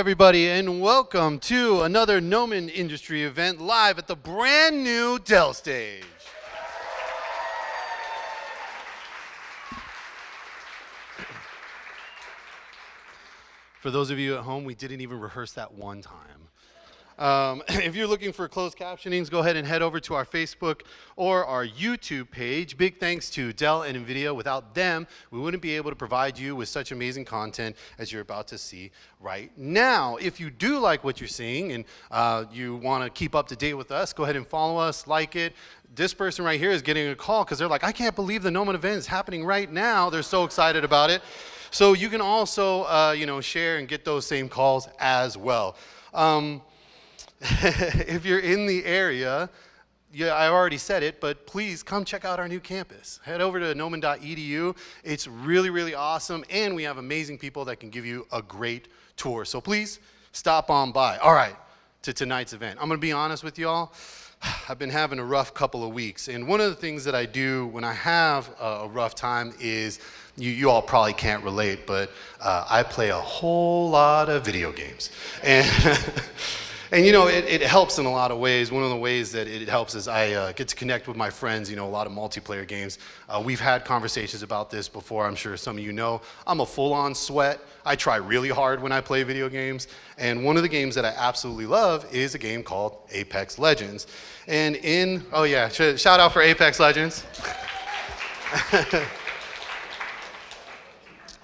everybody, and welcome to another Gnomon Industry event live at the brand new Dell stage. For those of you at home, we didn't even rehearse that one time. If you're looking for closed captionings, go ahead and head over to our Facebook or our YouTube page. Big thanks to Dell and NVIDIA. Without them, we wouldn't be able to provide you with such amazing content as you're about to see right now. If you do like what you're seeing and you want to keep up to date with us, go ahead and follow us, like it. This person right here is getting a call because they're like, I can't believe the Gnomon event is happening right now. They're so excited about it. So you can also share and get those same calls as well. If you're in the area, yeah, I already said it, but please come check out our new campus. Head over to gnomon.edu. It's really, really awesome, and we have amazing people that can give you a great tour. So please stop on by. All right, to tonight's event. I'm going to be honest with y'all. I've been having a rough couple of weeks, and one of the things that I do when I have a rough time is, you all probably can't relate, but I play a whole lot of video games. And you know, it helps in a lot of ways. One of the ways that it helps is I get to connect with my friends, a lot of multiplayer games. We've had conversations about this before, I'm sure some of you know. I'm a full-on sweat. I try really hard when I play video games. And one of the games that I absolutely love is a game called Apex Legends. And oh yeah, shout out for Apex Legends.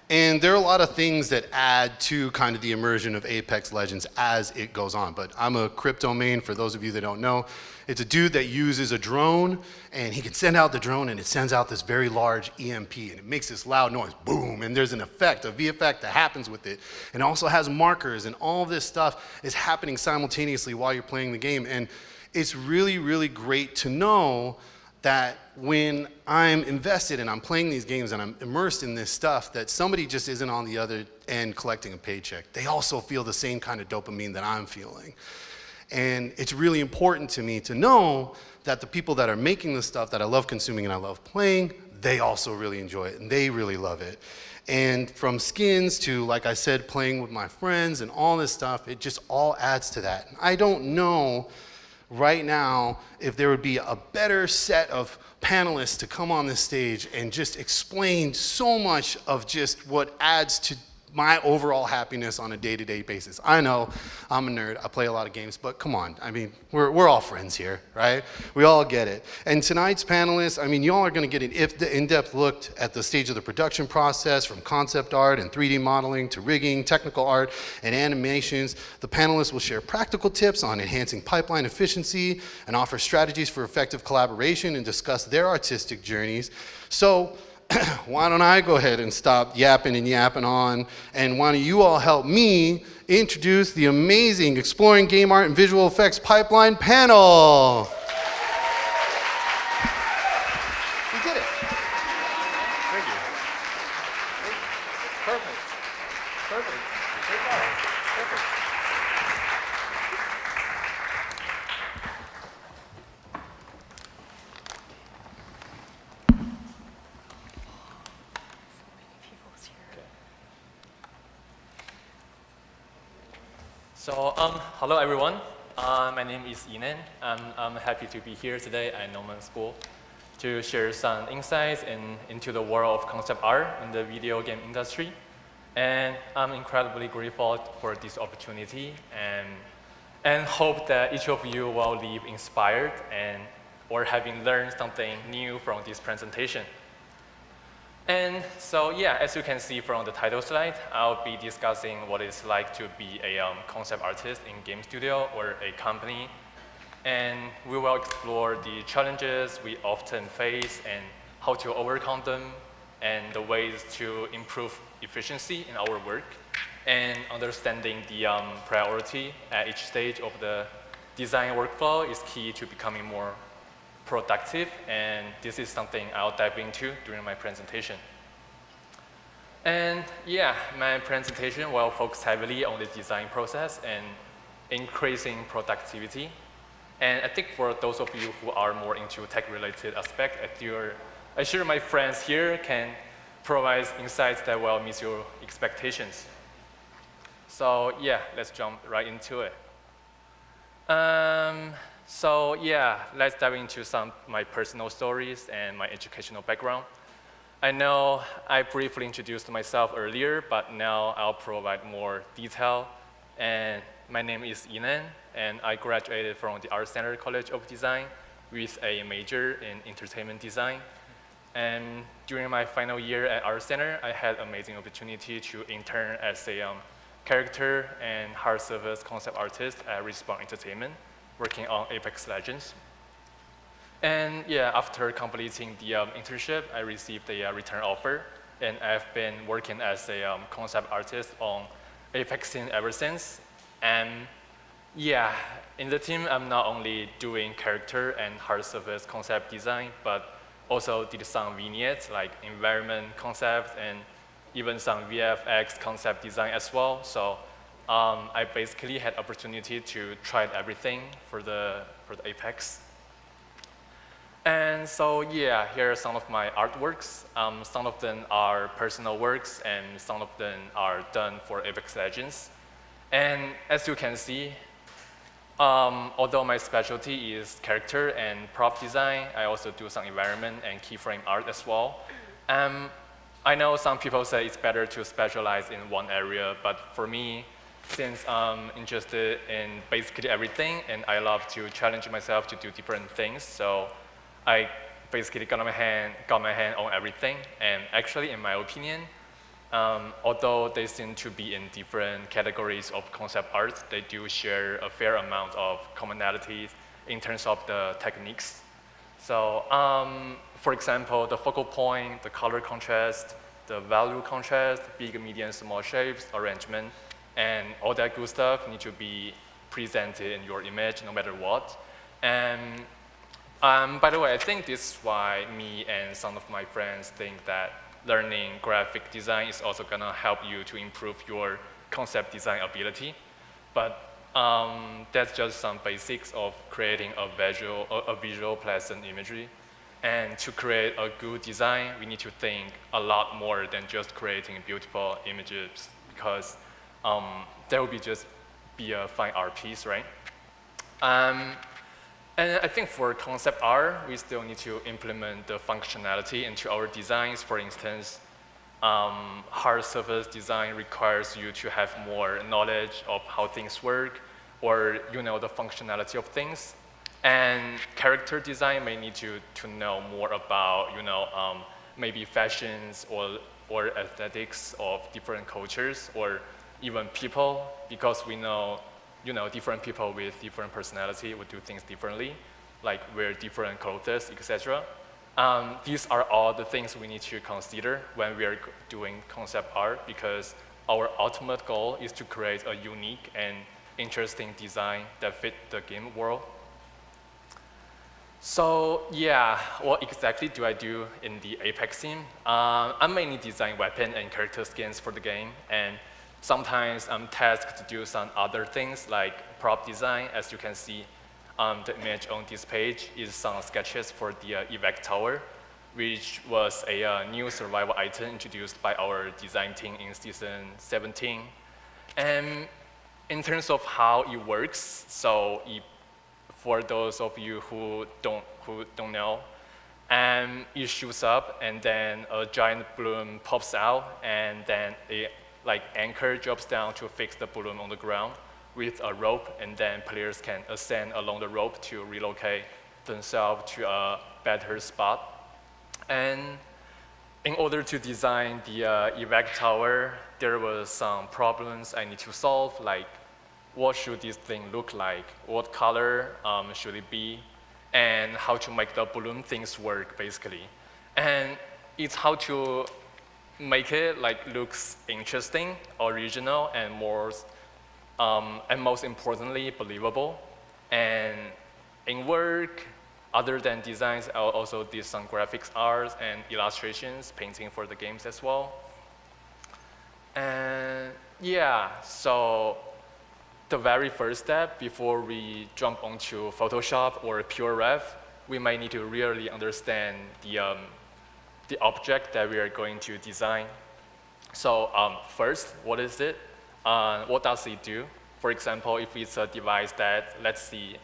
And there are a lot of things that add to kind of the immersion of Apex Legends as it goes on. But I'm a crypto main, for those of you that don't know. It's a dude that uses a drone, and he can send out the drone, and it sends out this very large EMP, and it makes this loud noise, boom, and there's an effect, a VFX that happens with it. And it also has markers, and all this stuff is happening simultaneously while you're playing the game. And it's really, really great to know that when I'm invested and I'm playing these games and I'm immersed in this stuff, that somebody just isn't on the other end collecting a paycheck. They also feel the same kind of dopamine that I'm feeling. And it's really important to me to know that the people that are making the stuff that I love consuming and I love playing, they also really enjoy it and they really love it. And from skins to, like I said, playing with my friends and all this stuff, it just all adds to that. I don't know right now if there would be a better set of panelists to come on this stage and just explain so much of just what adds to my overall happiness on a day-to-day basis. I know I'm a nerd, I play a lot of games, but come on, I mean, we're all friends here, right? We all get it. And tonight's panelists, I mean, y'all are gonna get an in-depth look at the stage of the production process, from concept art and 3D modeling to rigging, technical art, and animations. The panelists will share practical tips on enhancing pipeline efficiency and offer strategies for effective collaboration and discuss their artistic journeys. So, why don't I go ahead and stop yapping and yapping on, and why don't you all help me introduce the amazing Exploring Game Art and Visual Effects Pipeline panel. We did it. Thank you. Perfect. Perfect. Perfect. So, hello everyone. My name is Yinan. I'm happy to be here today at Gnomon School to share some insights into the world of concept art in the video game industry. And I'm incredibly grateful for this opportunity and hope that each of you will leave inspired or having learned something new from this presentation. And so, yeah, as you can see from the title slide, I'll be discussing what it's like to be a concept artist in game studio or a company. And we will explore the challenges we often face and how to overcome them and the ways to improve efficiency in our work and understanding the priority at each stage of the design workflow is key to becoming more productive, and this is something I'll dive into during my presentation. And yeah, my presentation will focus heavily on the design process and increasing productivity. And I think for those of you who are more into tech-related aspects, I'm sure my friends here can provide insights that will meet your expectations. So yeah, let's jump right into it. So yeah, let's dive into some of my personal stories and my educational background. I know I briefly introduced myself earlier, but now I'll provide more detail. And my name is Yinan, and I graduated from the Art Center College of Design with a major in entertainment design. And during my final year at Art Center, I had amazing opportunity to intern as a character and hard service concept artist at Respawn Entertainment, working on Apex Legends. And yeah, after completing the internship, I received a return offer, and I've been working as a concept artist on Apex scene ever since. And yeah, in the team, I'm not only doing character and hard surface concept design, but also did some vignettes like environment concepts and even some VFX concept design as well. So I basically had opportunity to try everything for the Apex. And so yeah, here are some of my artworks. Some of them are personal works, and some of them are done for Apex Legends. And as you can see, although my specialty is character and prop design, I also do some environment and keyframe art as well. I know some people say it's better to specialize in one area, but for me, since I'm interested in basically everything, and I love to challenge myself to do different things, so I basically got my hand on everything. And actually, in my opinion, although they seem to be in different categories of concept art, they do share a fair amount of commonalities in terms of the techniques. So, for example, the focal point, the color contrast, the value contrast, big, medium, small shapes, arrangement, and all that good stuff need to be presented in your image no matter what. And by the way, I think this is why me and some of my friends think that learning graphic design is also gonna help you to improve your concept design ability. But that's just some basics of creating a visual pleasant imagery. And to create a good design, we need to think a lot more than just creating beautiful images, because that would just be a fine art piece, right? And I think for concept art, we still need to implement the functionality into our designs. For instance, hard surface design requires you to have more knowledge of how things work, or the functionality of things. And character design may need to know more about maybe fashions or aesthetics of different cultures, or even people, because we know different people with different personality would do things differently, like wear different clothes, etc. These are all the things we need to consider when we are doing concept art, because our ultimate goal is to create a unique and interesting design that fit the game world. So yeah, what exactly do I do in the Apex scene? I mainly design weapon and character skins for the game, and sometimes I'm tasked to do some other things like prop design. As you can see, the image on this page is some sketches for the evac tower, which was a new survival item introduced by our design team in season 17. And in terms of how it works, so for those of you who don't know, it shoots up, and then a giant balloon pops out, and then a anchor drops down to fix the balloon on the ground with a rope, and then players can ascend along the rope to relocate themselves to a better spot. And in order to design the evac tower, there were some problems I need to solve, like what should this thing look like, what color should it be, and how to make the balloon things work, basically. And it's how to make it looks interesting, original, and most importantly, believable. And in work, other than designs, I also did some graphics arts and illustrations, painting for the games as well. And yeah, so the very first step before we jump onto Photoshop or Pure Ref, we might need to really understand the object that we are going to design. So first, what is it? what does it do? For example, if it's a device that, let's see,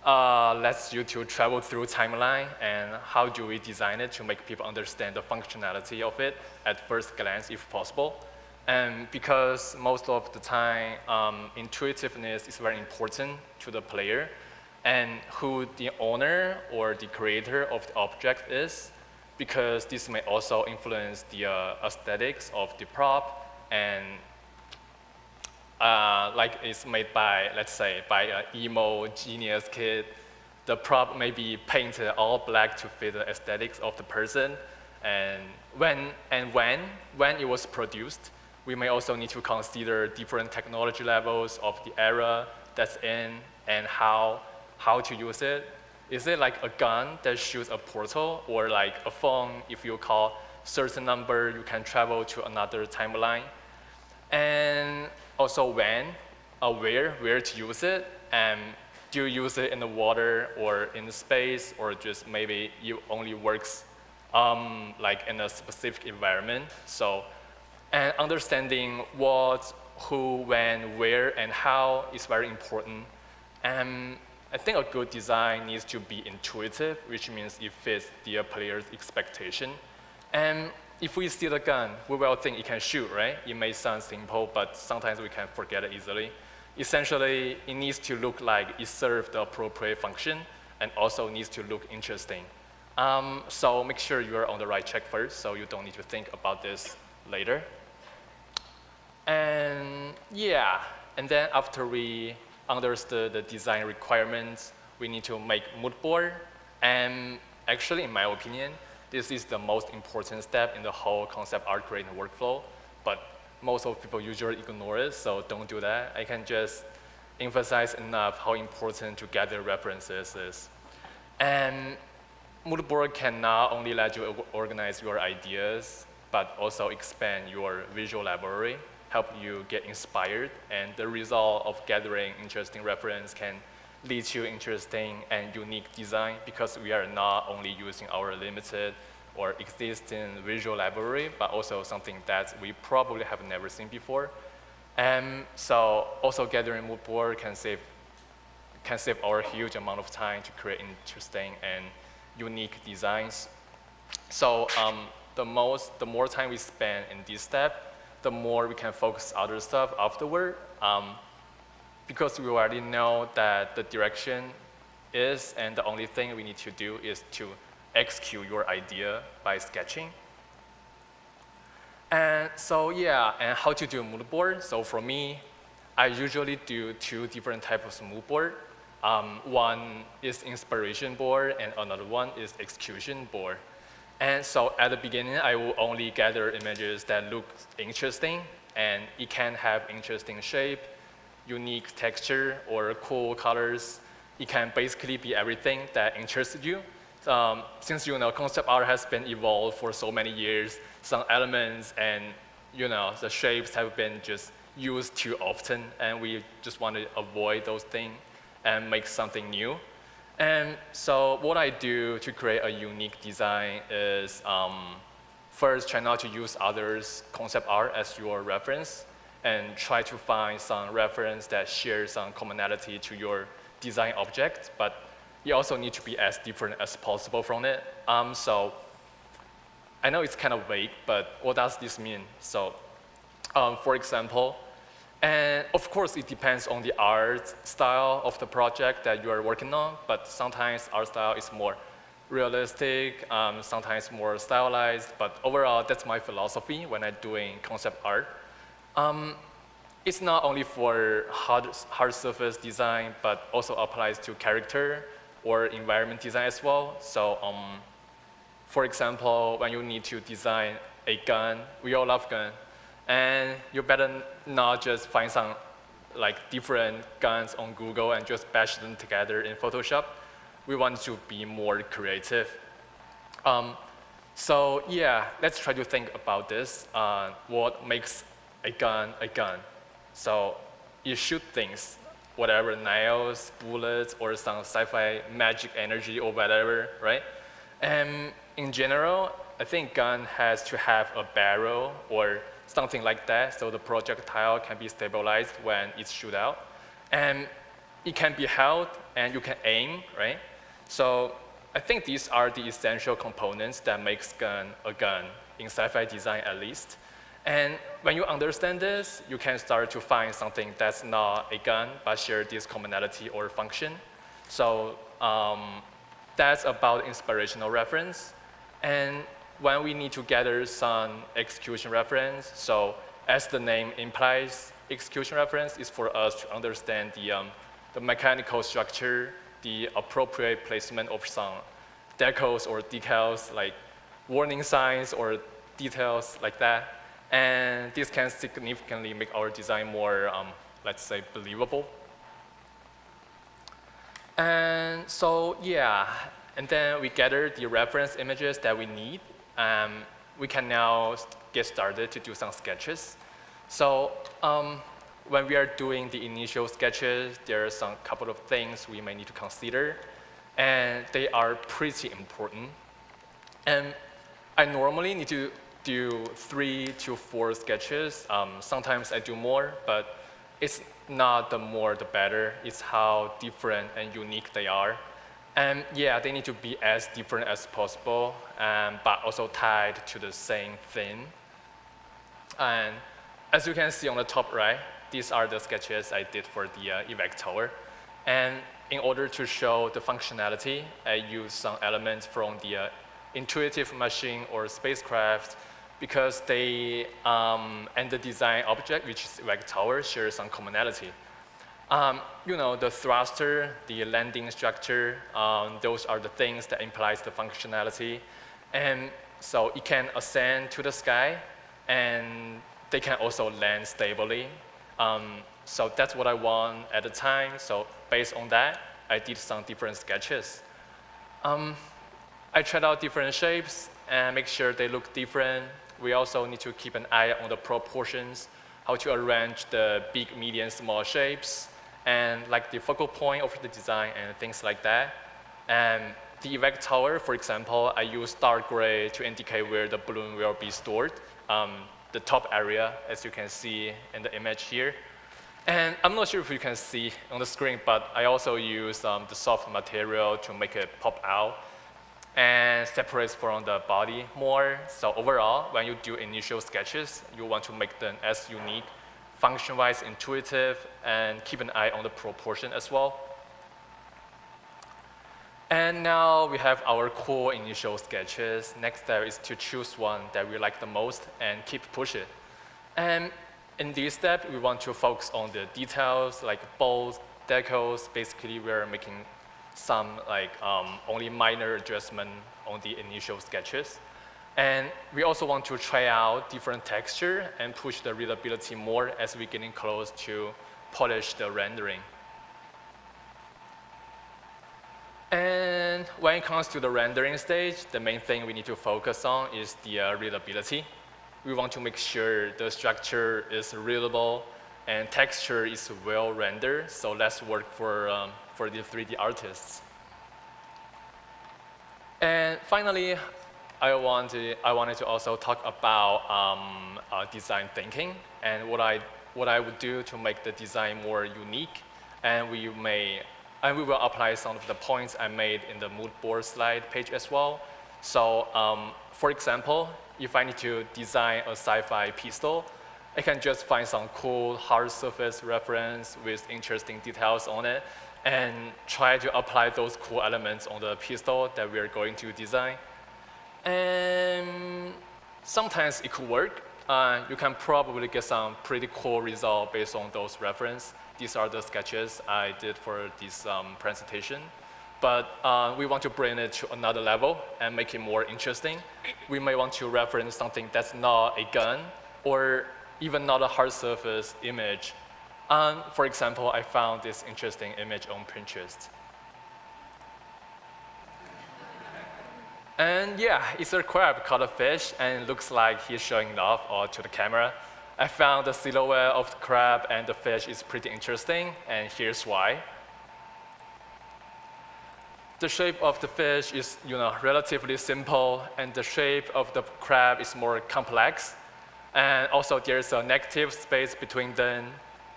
lets you to travel through timeline, and how do we design it to make people understand the functionality of it at first glance, if possible. And because most of the time, intuitiveness is very important to the player, and who the owner or the creator of the object is, because this may also influence the aesthetics of the prop, and like it's made by, let's say, by an emo genius kid. The prop may be painted all black to fit the aesthetics of the person. And when it was produced, we may also need to consider different technology levels of the era that's in and how to use it. Is it like a gun that shoots a portal, or like a phone, if you call certain number, you can travel to another timeline? And also when, where to use it, and do you use it in the water or in the space, or just maybe it only works like in a specific environment. So, and understanding what, who, when, where, and how is very important. And I think a good design needs to be intuitive, which means it fits the player's expectation. And if we see the gun, we will think it can shoot, right? It may sound simple, but sometimes we can forget it easily. Essentially, it needs to look like it serves the appropriate function, and also needs to look interesting. So make sure you're on the right track first, so you don't need to think about this later. And yeah, and then after we understood the design requirements, we need to make mood board. And actually, in my opinion, this is the most important step in the whole concept art creating workflow, but most of people usually ignore it, so don't do that. I can just emphasize enough how important to gather references is. And mood board can not only let you organize your ideas, but also expand your visual library, help you get inspired, and the result of gathering interesting reference can lead to interesting and unique design, because we are not only using our limited or existing visual library, but also something that we probably have never seen before. And so also gathering mood board can save our huge amount of time to create interesting and unique designs. So the more time we spend in this step, the more we can focus other stuff afterward. Because we already know that the direction is, and the only thing we need to do is to execute your idea by sketching. And so yeah, and how to do a mood board. So for me, I usually do two different types of mood board. One is inspiration board, and another one is execution board. And so at the beginning, I will only gather images that look interesting, and it can have interesting shape, unique texture, or cool colors. It can basically be everything that interests you. Since concept art has been evolved for so many years, some elements and the shapes have been just used too often, and we just want to avoid those things and make something new. And so what I do to create a unique design is first try not to use others' concept art as your reference, and try to find some reference that shares some commonality to your design object, but you also need to be as different as possible from it. So I know it's kind of vague, but what does this mean? So for example, and of course it depends on the art style of the project that you are working on, but sometimes art style is more realistic, sometimes more stylized, but overall that's my philosophy when I'm doing concept art. It's not only for hard surface design, but also applies to character or environment design as well. So for example, when you need to design a gun, we all love guns, and you better not just find some different guns on Google and just bash them together in Photoshop. We want to be more creative. So yeah, let's try to think about this. What makes a gun a gun? So you shoot things, whatever, nails, bullets, or some sci-fi magic energy or whatever, right? And in general, I think gun has to have a barrel or something like that, so the projectile can be stabilized when it's shoot out. And it can be held, and you can aim, right? So I think these are the essential components that makes gun a gun, in sci-fi design at least. And when you understand this, you can start to find something that's not a gun, but share this commonality or function. So that's about inspirational reference. And when we need to gather some execution reference, so as the name implies, execution reference is for us to understand the mechanical structure, the appropriate placement of some decals or decals, like warning signs or details like that. And this can significantly make our design more, let's say, believable. And so, yeah, and then we gather the reference images that we need. We can now get started to do some sketches. So when we are doing the initial sketches, there are some couple of things we may need to consider, and they are pretty important. And I normally need to do 3 to 4 sketches. Sometimes I do more, but it's not the more the better. It's how different and unique they are. And yeah, they need to be as different as possible, but also tied to the same theme. And as you can see on the top right, these are the sketches I did for the evac tower. And in order to show the functionality, I used some elements from the intuitive machine or spacecraft, because they and the design object, which is evac tower, share some commonality. You know, the thruster, the landing structure, those are the things that implies the functionality. And so it can ascend to the sky, and they can also land stably. So that's what I want at the time. So based on that, I did some different sketches. I tried out different shapes and make sure they look different. We also need to keep an eye on the proportions, how to arrange the big, medium, small shapes, and like the focal point of the design and things like that. And the evac tower, for example, I use dark gray to indicate where the balloon will be stored. The top area, as you can see in the image here. And I'm not sure if you can see on the screen, but I also use the soft material to make it pop out and separates from the body more. So overall, when you do initial sketches, you want to make them as unique, function-wise intuitive, and keep an eye on the proportion as well. And now we have our cool initial sketches. Next step is to choose one that we like the most and keep pushing. And in this step, we want to focus on the details like bolts, decals. Basically, we're making some like only minor adjustment on the initial sketches. And we also want to try out different texture and push the readability more as we're getting close to polish the rendering. And when it comes to the rendering stage, the main thing we need to focus on is the readability. We want to make sure the structure is readable and texture is well rendered. So let's work for the 3D artists. And finally, I wanted to also talk about design thinking and what I would do to make the design more unique. And we will apply some of the points I made in the mood board slide page as well. So for example, if I need to design a sci-fi pistol, I can just find some cool hard surface reference with interesting details on it and try to apply those cool elements on the pistol that we are going to design. And sometimes it could work. You can probably get some pretty cool result based on those references. These are the sketches I did for this presentation. But we want to bring it to another level and make it more interesting. We may want to reference something that's not a gun or even not a hard surface image. For example, I found this interesting image on Pinterest. And yeah, it's a crab called a fish, and it looks like he's showing off to the camera. I found the silhouette of the crab and the fish is pretty interesting, and here's why. The shape of the fish is, relatively simple, and the shape of the crab is more complex. And also there's a negative space between them.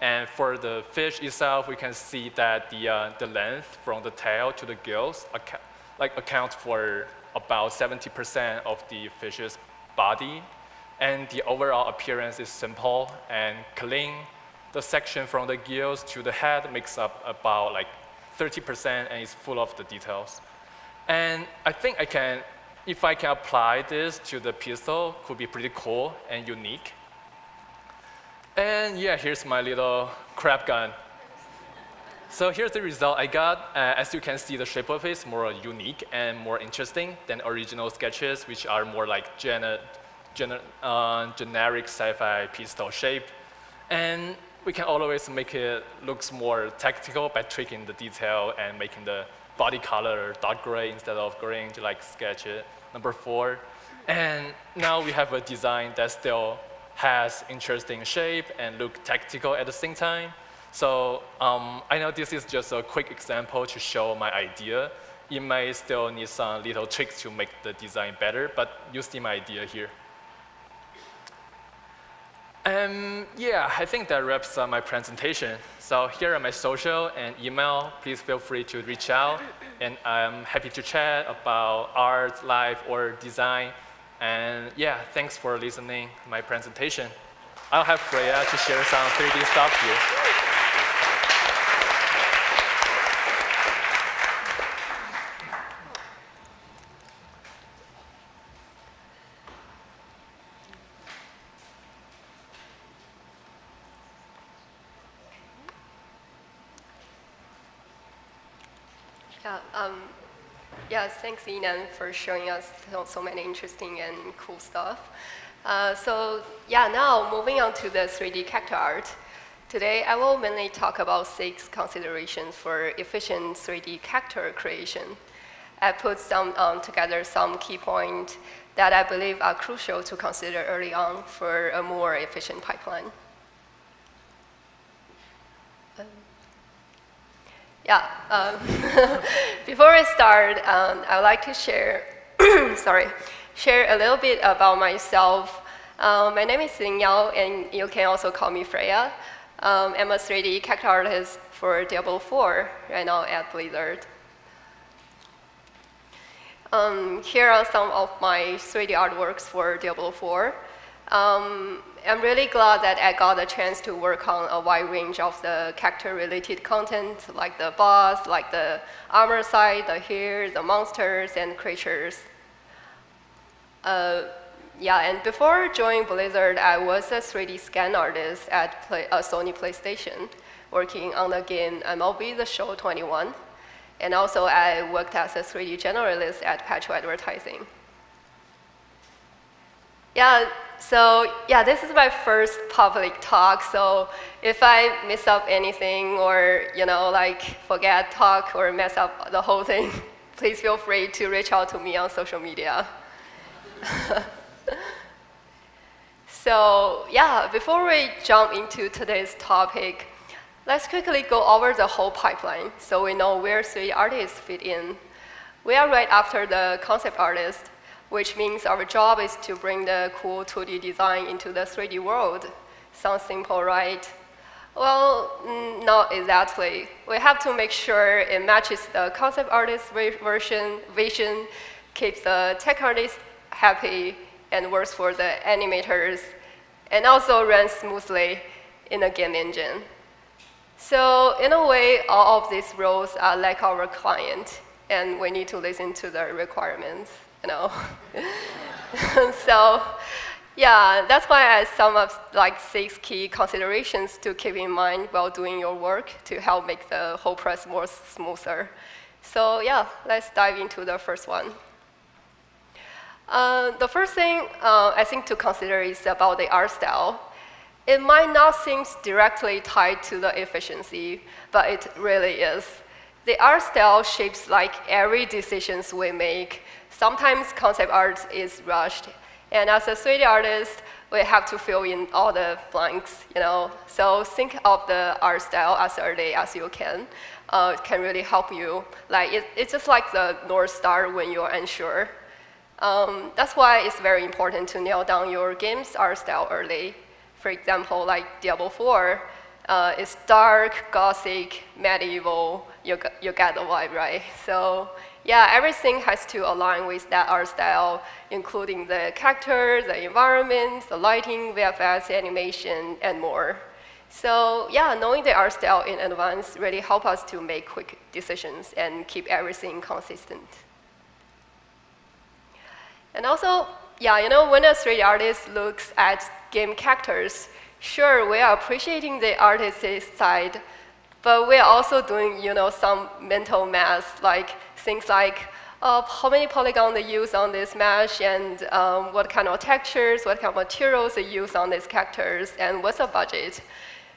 And for the fish itself, we can see that the length from the tail to the gills accounts for about 70% of the fish's body. And the overall appearance is simple and clean. The section from the gills to the head makes up about 30% and is full of the details. And I think if I can apply this to the pistol, could be pretty cool and unique. And yeah, here's my little crab gun. So here's the result I got. As you can see, the shape of it is more unique and more interesting than original sketches, which are more like generic sci-fi pistol shape. And we can always make it look more tactical by tweaking the detail and making the body color dark gray instead of green, like sketch it, number 4. And now we have a design that still has interesting shape and look tactical at the same time. So I know this is just a quick example to show my idea. It may still need some little tricks to make the design better, but you see my idea here. Yeah, I think that wraps up my presentation. So here are my social and email. Please feel free to reach out. And I'm happy to chat about art, life, or design. And yeah, thanks for listening to my presentation. I'll have Freya to share some 3D stuff here. Yeah, thanks Yinan for showing us so many interesting and cool stuff. So yeah, now moving on to the 3D character art. Today I will mainly talk about 6 considerations for efficient 3D character creation. I put together some key points that I believe are crucial to consider early on for a more efficient pipeline. Before I start, I would like to share, share a little bit about myself. My name is Linyao, and you can also call me Freya. I'm a 3D character artist for Diablo IV right now at Blizzard. Here are some of my 3D artworks for Diablo IV. I'm really glad that I got a chance to work on a wide range of the character-related content, like the boss, like the armor side, the hair, the monsters, and creatures. Yeah, and before joining Blizzard, I was a 3D scan artist at Sony PlayStation, working on the game MLB The Show 21. And also, I worked as a 3D generalist at Petro Advertising. Yeah, so yeah, this is my first public talk. So if I miss up anything or forget talk or mess up the whole thing, please feel free to reach out to me on social media. So yeah, before we jump into today's topic, let's quickly go over the whole pipeline so we know where 3D artists fit in. We are right after the concept artist, which means our job is to bring the cool 2D design into the 3D world. Sounds simple, right? Well, not exactly. We have to make sure it matches the concept artist's vision, keeps the tech artist happy, and works for the animators, and also runs smoothly in a game engine. So in a way, all of these roles are like our client, and we need to listen to the requirements. So yeah, that's why I sum up 6 key considerations to keep in mind while doing your work to help make the whole process more smoother. So yeah, let's dive into the first one. The first thing I think to consider is about the art style. It might not seem directly tied to the efficiency, but it really is. The art style shapes every decisions we make. Sometimes concept art is rushed, and as a 3D artist, we have to fill in all the blanks, So think of the art style as early as you can. It can really help you. It's just like the North Star when you're unsure. That's why it's very important to nail down your game's art style early. For example, like Diablo IV, it's dark, gothic, medieval. You get the vibe, right? So yeah, everything has to align with that art style, including the character, the environment, the lighting, VFX, animation, and more. So yeah, knowing the art style in advance really help us to make quick decisions and keep everything consistent. And also, yeah, when a 3D artist looks at game characters, sure, we are appreciating the artist's side, but we are also doing, some mental math, like things like how many polygons they use on this mesh, and what kind of textures, what kind of materials they use on these characters, and what's the budget.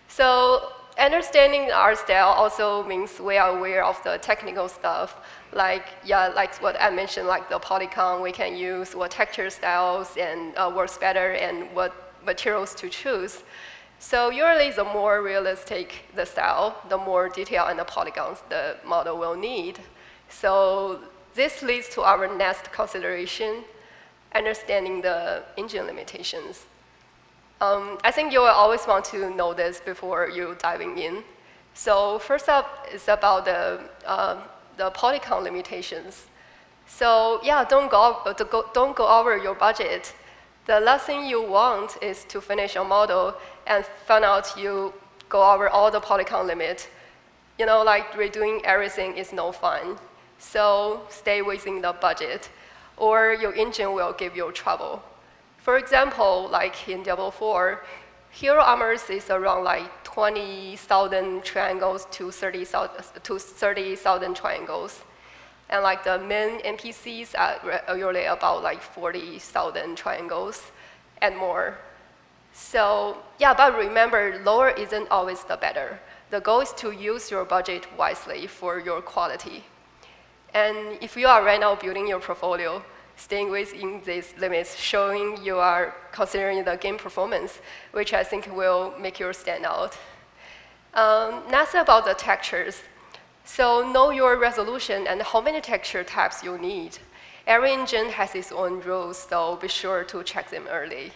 So understanding the art style also means we are aware of the technical stuff, like what I mentioned, like the polygon we can use, what texture styles and works better, and what materials to choose. So usually the more realistic the style, the more detail and the polygons the model will need. So this leads to our next consideration, understanding the engine limitations. I think you will always want to know this before you diving in. So first up is about the polygon limitations. So yeah, don't go over your budget. The last thing you want is to finish a model and find out you go over all the polygon limit. Like redoing everything is no fun. So stay within the budget, or your engine will give you trouble. For example, like in Diablo IV, hero armors is around like 20,000 triangles to 30,000 triangles. And like the main NPCs are usually about like 40,000 triangles and more. So yeah, but remember, lower isn't always the better. The goal is to use your budget wisely for your quality. And if you are right now building your portfolio, staying within these limits, showing you are considering the game performance, which I think will make you stand out. Next, about the textures. So know your resolution and how many texture types you need. Every engine has its own rules, so be sure to check them early.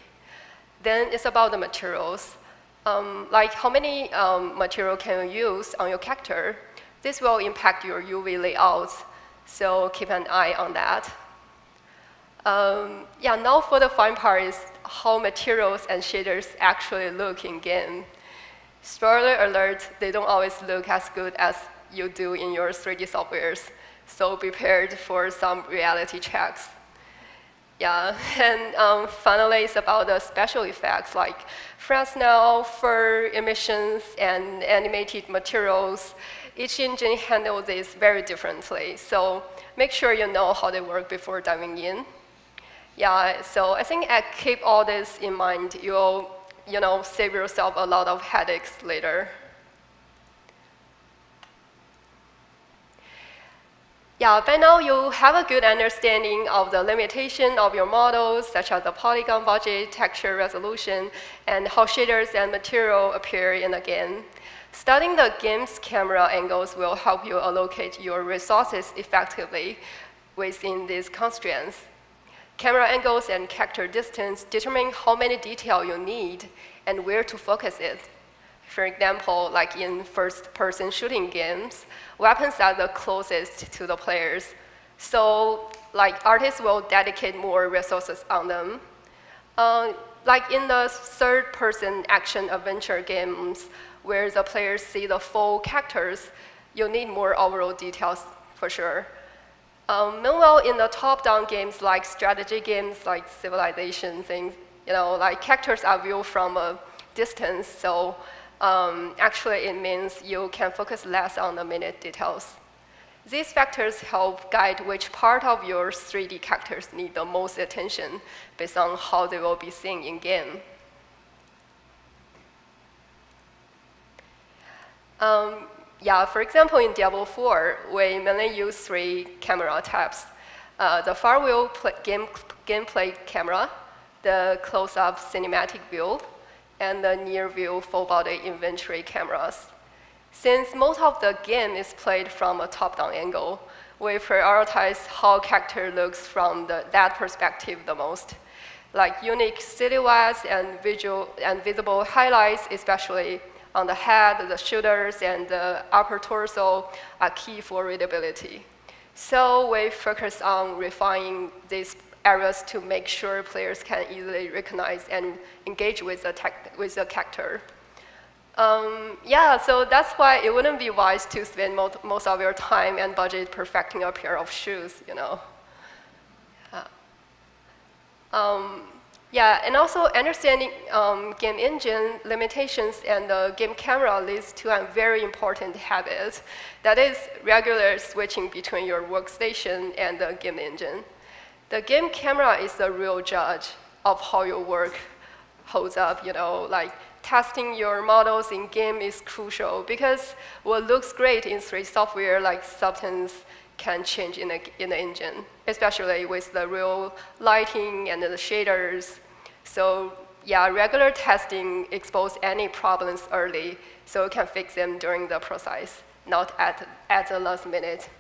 Then it's about the materials. Like how many material can you use on your character? This will impact your UV layouts, so keep an eye on that. Yeah, now for the fun part is how materials and shaders actually look in game. Spoiler alert, they don't always look as good as you do in your 3D softwares, so be prepared for some reality checks. Yeah, and finally, it's about the special effects like Fresnel, fur emissions, and animated materials. Each engine handles this very differently, so make sure you know how they work before diving in. Yeah, so I think keep all this in mind. You'll, save yourself a lot of headaches later. Yeah, by now you have a good understanding of the limitation of your models, such as the polygon budget, texture resolution, and how shaders and material appear in the game. Studying the game's camera angles will help you allocate your resources effectively within these constraints. Camera angles and character distance determine how many detail you need and where to focus it. For example, like in first-person shooting games, weapons are the closest to the players. So like artists will dedicate more resources on them. Like in the third-person action adventure games, where the players see the full characters, you need more overall details for sure. Meanwhile, in the top-down games like strategy games, like Civilization things, like characters are viewed from a distance, so actually it means you can focus less on the minute details. These factors help guide which part of your 3D characters need the most attention based on how they will be seen in game. Yeah, for example, in Diablo IV, we mainly use 3 camera types. The far-view gameplay camera, the close-up cinematic view, and the near-view full-body inventory cameras. Since most of the game is played from a top-down angle, we prioritize how character looks from that perspective the most. Like unique silhouettes and visible highlights, especially on the head, the shoulders, and the upper torso are key for readability. So we focus on refining these areas to make sure players can easily recognize and engage with the character. Yeah, so that's why it wouldn't be wise to spend most of your time and budget perfecting a pair of shoes, you know. Yeah, and also understanding game engine limitations and the game camera leads to a very important habit. That is regular switching between your workstation and the game engine. The game camera is the real judge of how your work holds up, you know, like testing your models in game is crucial because what looks great in 3D software like substance can change in the engine, especially with the real lighting and the shaders. So yeah, regular testing exposes any problems early so you can fix them during the process, not at the last minute.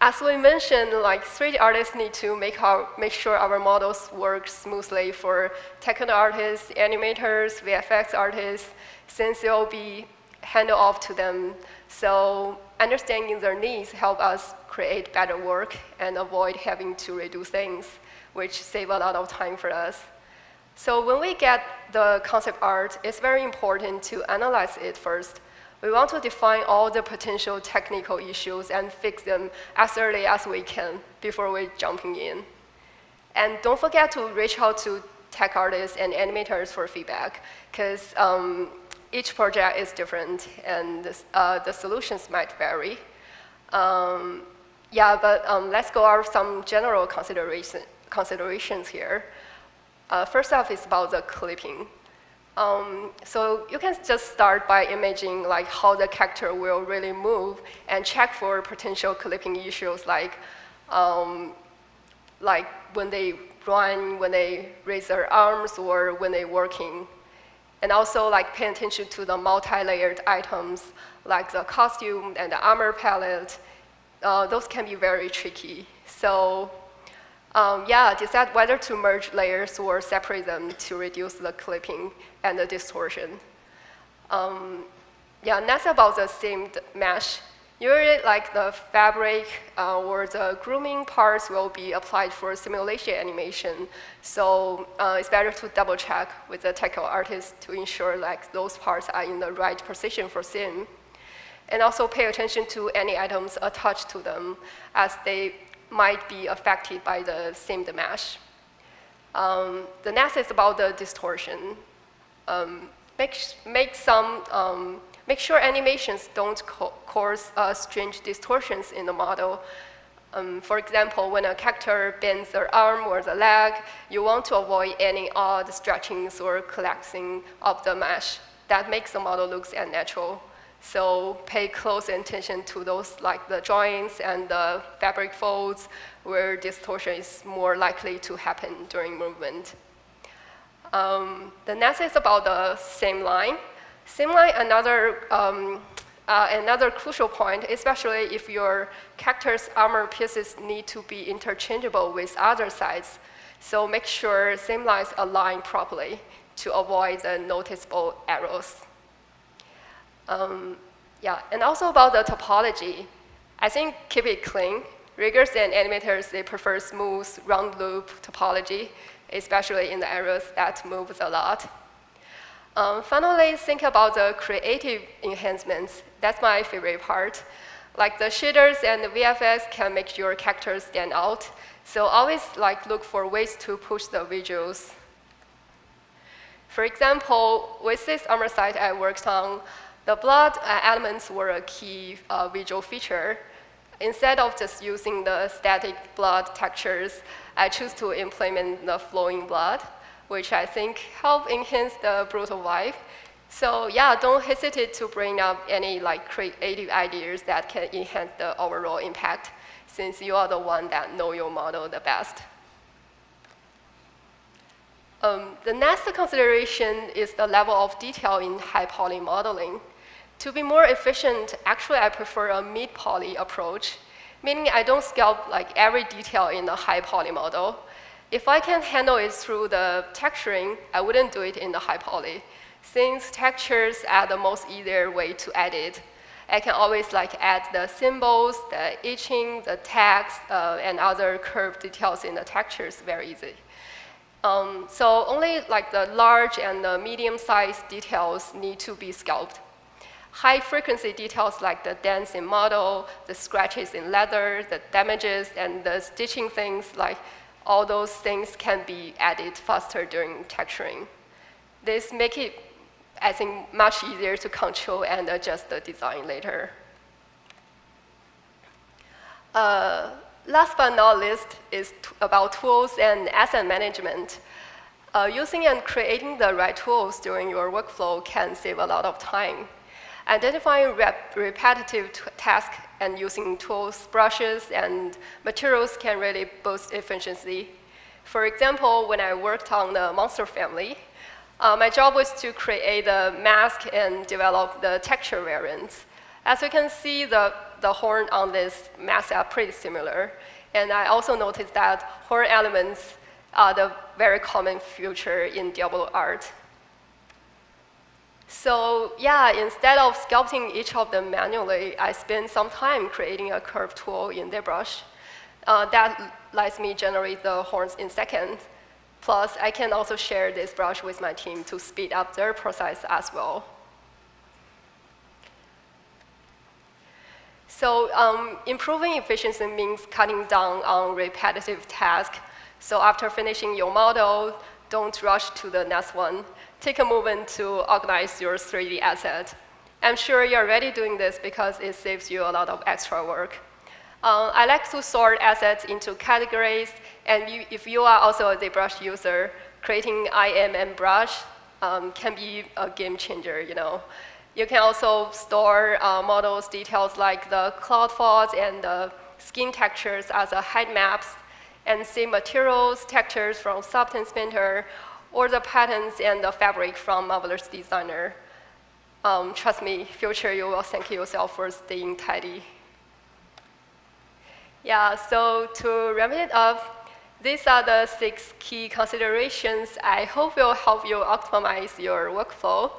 As we mentioned, like 3D artists need to make sure our models work smoothly for technical artists, animators, VFX artists, since they'll be handed off to them. So understanding their needs help us create better work and avoid having to redo things, which save a lot of time for us. So when we get the concept art, it's very important to analyze it first. We want to define all the potential technical issues and fix them as early as we can before we jumping in. And don't forget to reach out to tech artists and animators for feedback, because each project is different and the solutions might vary. Yeah, but let's go over some general considerations here. First off is about the clipping. So you can just start by imaging like how the character will really move and check for potential clipping issues like when they run, when they raise their arms, or when they're working. And also like pay attention to the multi-layered items like the costume and the armor palette. Those can be very tricky. So yeah, decide whether to merge layers or separate them to reduce the clipping and the distortion. Yeah, next about the seamed mesh. Usually, like the fabric or the grooming parts will be applied for simulation animation. So it's better to double check with the technical artist to ensure like those parts are in the right position for sim. And also pay attention to any items attached to them, as they might be affected by the seamed mesh. The next is about the distortion. Make sure animations don't cause strange distortions in the model. For example, when a character bends their arm or the leg, you want to avoid any odd stretchings or collapsing of the mesh. That makes the model look unnatural. So pay close attention to those like the joints and the fabric folds where distortion is more likely to happen during movement. The next is about the seam line. Seam line, another crucial point, especially if your character's armor pieces need to be interchangeable with other sides. So make sure seam lines align properly to avoid the noticeable errors. Yeah, and also about the topology. I think keep it clean. Riggers and animators, they prefer smooth, round loop topology, especially in the areas that moves a lot. Finally, think about the creative enhancements. That's my favorite part. Like the shaders and the VFX can make your characters stand out. So always like look for ways to push the visuals. For example, with this armor site I worked on, the blood elements were a key visual feature. Instead of just using the static blood textures, I choose to implement the flowing blood, which I think help enhance the brutal vibe. So yeah, don't hesitate to bring up any like creative ideas that can enhance the overall impact, since you are the one that know your model the best. The next consideration is the level of detail in high poly modeling. To be more efficient, actually I prefer a mid-poly approach, meaning I don't sculpt like every detail in a high poly model. If I can handle it through the texturing, I wouldn't do it in the high poly. Since textures are the most easier way to edit, I can always like add the symbols, the etching, the tags, and other curved details in the textures very easy. So only like the large and the medium-sized details need to be sculpted. High-frequency details like the dents in model, the scratches in leather, the damages, and the stitching things, like all those things can be added faster during texturing. This makes it, I think, much easier to control and adjust the design later. Last but not least is about tools and asset management. Using and creating the right tools during your workflow can save a lot of time. Identifying repetitive tasks and using tools, brushes, and materials can really boost efficiency. For example, when I worked on the monster family, my job was to create the mask and develop the texture variants. As you can see, the horn on this mask are pretty similar. And I also noticed that horn elements are the very common feature in Diablo art. So yeah, instead of sculpting each of them manually, I spent some time creating a curve tool in ZBrush. That lets me generate the horns in seconds. Plus, I can also share this brush with my team to speed up their process as well. So improving efficiency means cutting down on repetitive tasks. So after finishing your model, don't rush to the next one. Take a moment to organize your 3D asset. I'm sure you're already doing this because it saves you a lot of extra work. I like to sort assets into categories, and if you are also a ZBrush user, creating IM brush can be a game changer, you know. You can also store models details like the cloud faults and the skin textures as a height maps, and see materials, textures from Substance Painter, or the patterns and the fabric from Marvelous Designer. Trust me, future you will thank yourself for staying tidy. Yeah, so to wrap it up, these are the 6 key considerations I hope will help you optimize your workflow.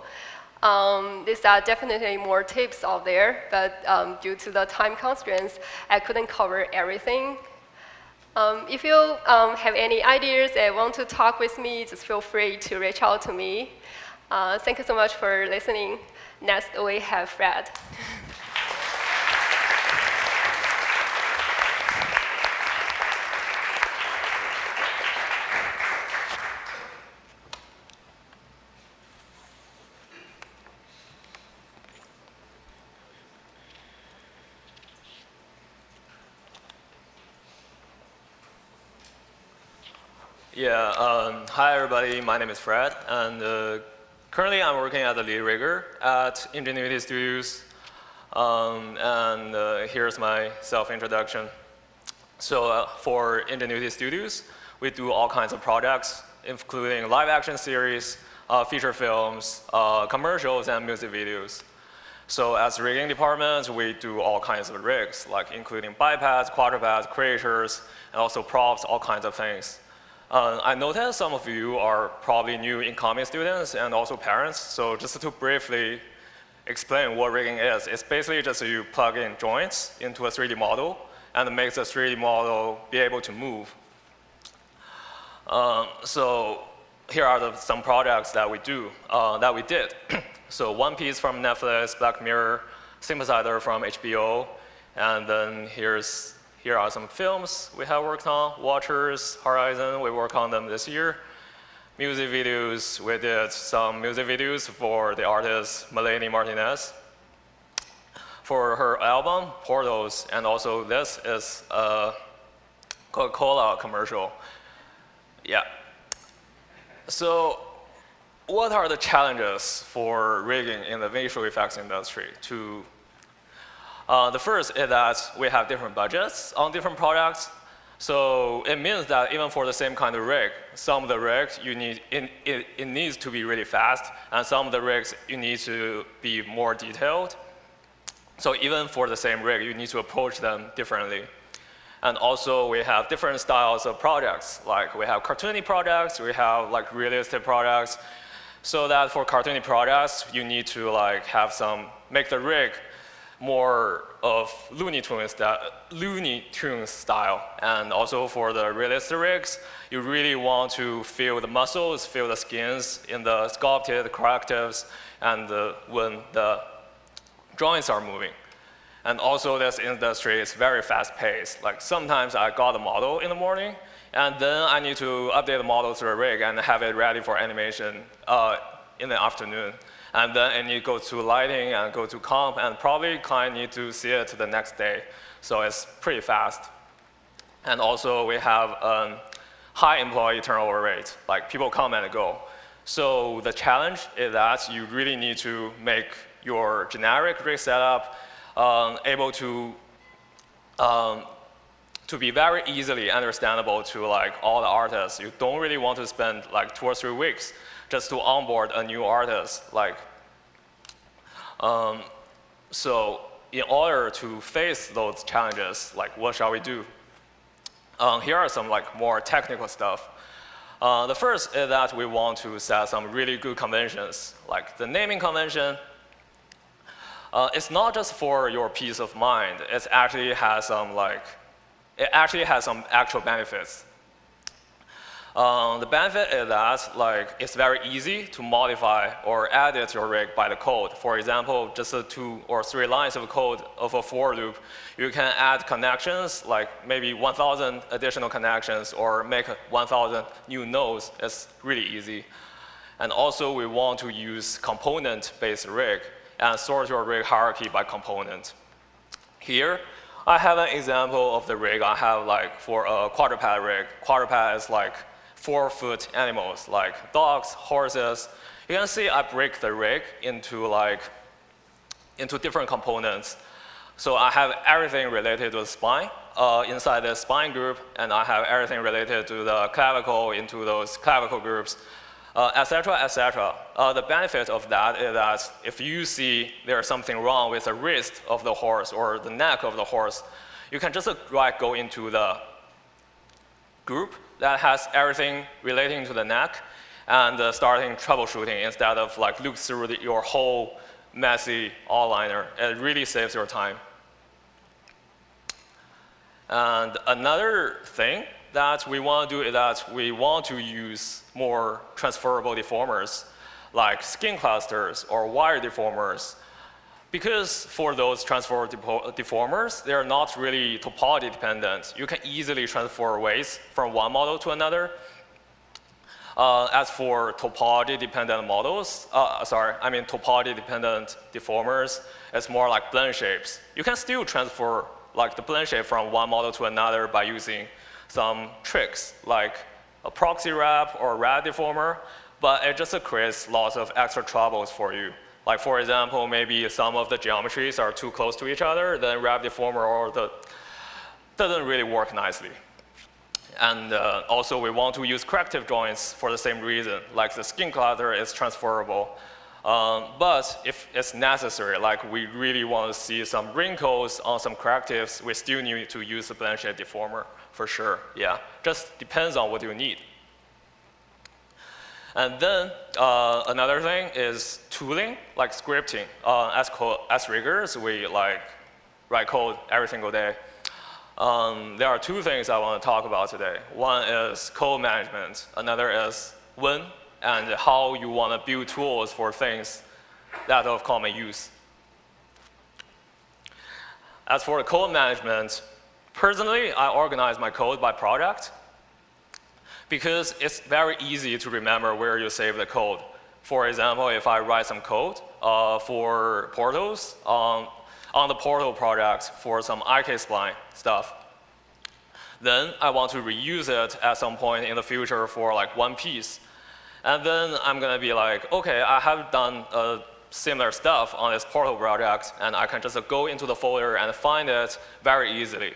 These are definitely more tips out there, but due to the time constraints, I couldn't cover everything. If you have any ideas and want to talk with me, just feel free to reach out to me. Thank you so much for listening. Next, we have Fred. Yeah, hi everybody, my name is Fred, and currently I'm working as a lead rigger at Ingenuity Studios, and here's my self-introduction. So for Ingenuity Studios, we do all kinds of projects, including live action series, feature films, commercials, and music videos. So as rigging department, we do all kinds of rigs, like including bipeds, quadrupeds, creatures, and also props, all kinds of things. I noticed some of you are probably new incoming students and also parents, so just to briefly explain what rigging is, it's basically just you plug in joints into a 3D model and it makes the 3D model be able to move. So here are some projects that we did. So One Piece from Netflix, Black Mirror, Synthesizer from HBO, and then here are some films we have worked on. Watchers, Horizon, we worked on them this year. Music videos, we did some music videos for the artist Melanie Martinez for her album, Portals, and also this is a Coca-Cola commercial. Yeah. So what are the challenges for rigging in the visual effects industry? The first is that we have different budgets on different products. So it means that even for the same kind of rig, some of the rigs it needs to be really fast, and some of the rigs you need to be more detailed. So even for the same rig, you need to approach them differently. And also we have different styles of products. Like we have cartoony products, we have like realistic products. So that for cartoony products, you need to like have make the rig more of Looney Tunes style. And also for the realistic rigs, you really want to feel the muscles, feel the skins in the sculpted correctives, and when the joints are moving. And also this industry is very fast paced. Like sometimes I got a model in the morning, and then I need to update the model to the rig and have it ready for animation in the afternoon. And then I need to go to lighting and go to comp, and probably client need to see it the next day. So it's pretty fast. And also we have high employee turnover rate, like people come and go. So the challenge is that you really need to make your generic rig setup able to be very easily understandable to like all the artists. You don't really want to spend like 2 or 3 weeks just to onboard a new artist. Like, so in order to face those challenges, like what shall we do? Here are some like more technical stuff. The first is that we want to set some really good conventions, like the naming convention. It's not just for your peace of mind. It actually has some actual benefits. The benefit is that like it's very easy to modify or edit your rig by the code. For example, just 2 or 3 lines of code of a for loop, you can add connections, like maybe 1,000 additional connections, or make 1,000 new nodes. It's really easy. And also, we want to use component-based rig and sort your rig hierarchy by component. Here, I have an example of the rig I have like for a quadruped rig. Quadruped is like 4-foot animals, like dogs, horses. You can see I break the rig into different components. So I have everything related to the spine inside the spine group, and I have everything related to the clavicle into those clavicle groups, et cetera, et cetera. The benefit of that is that if you see there's something wrong with the wrist of the horse or the neck of the horse, you can just go into the group that has everything relating to the neck and starting troubleshooting instead of like look through your whole messy outliner. It really saves your time. And another thing that we want to do is that we want to use more transferable deformers, like skin clusters or wire deformers. Because for those transferable deformers, they're not really topology dependent. You can easily transfer weights from one model to another. As for topology dependent models, topology dependent deformers, it's more like blend shapes. You can still transfer like the blend shape from one model to another by using some tricks like a proxy wrap or wrap deformer, but it just creates lots of extra troubles for you. Like for example, maybe some of the geometries are too close to each other, then wrap deformer doesn't really work nicely. And also we want to use corrective joints for the same reason, like the skin cluster is transferable. But if it's necessary, like we really want to see some wrinkles on some correctives, we still need to use the blend shape deformer for sure, yeah. Just depends on what you need. And then another thing is tooling, like scripting. As riggers, we like write code every single day. There are 2 things I want to talk about today. One is code management. Another is when and how you want to build tools for things that are of common use. As for the code management, personally, I organize my code by product because it's very easy to remember where you save the code. For example, if I write some code for portals on the portal product for some IK spline stuff, then I want to reuse it at some point in the future for like one piece. And then I'm going to be like, okay, I have done similar stuff on this portal project, and I can just go into the folder and find it very easily.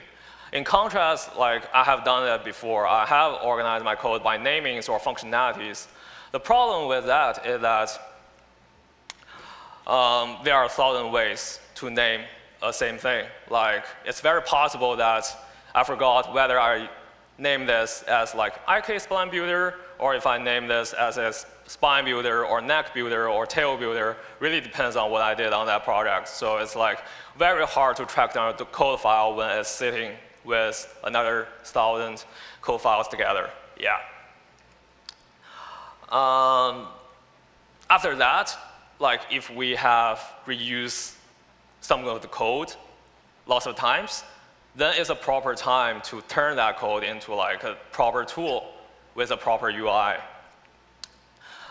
In contrast, like I have done that before, I have organized my code by namings or functionalities. The problem with that is that there are 1,000 ways to name a same thing. Like, it's very possible that I forgot whether I name this as like IK spline builder, or if I name this as a spine builder or neck builder or tail builder. Really depends on what I did on that project. So it's like very hard to track down the code file when it's sitting with another 1,000 code files together. Yeah. After that, like if we have reused some of the code lots of times, then it's a proper time to turn that code into like a proper tool with a proper UI.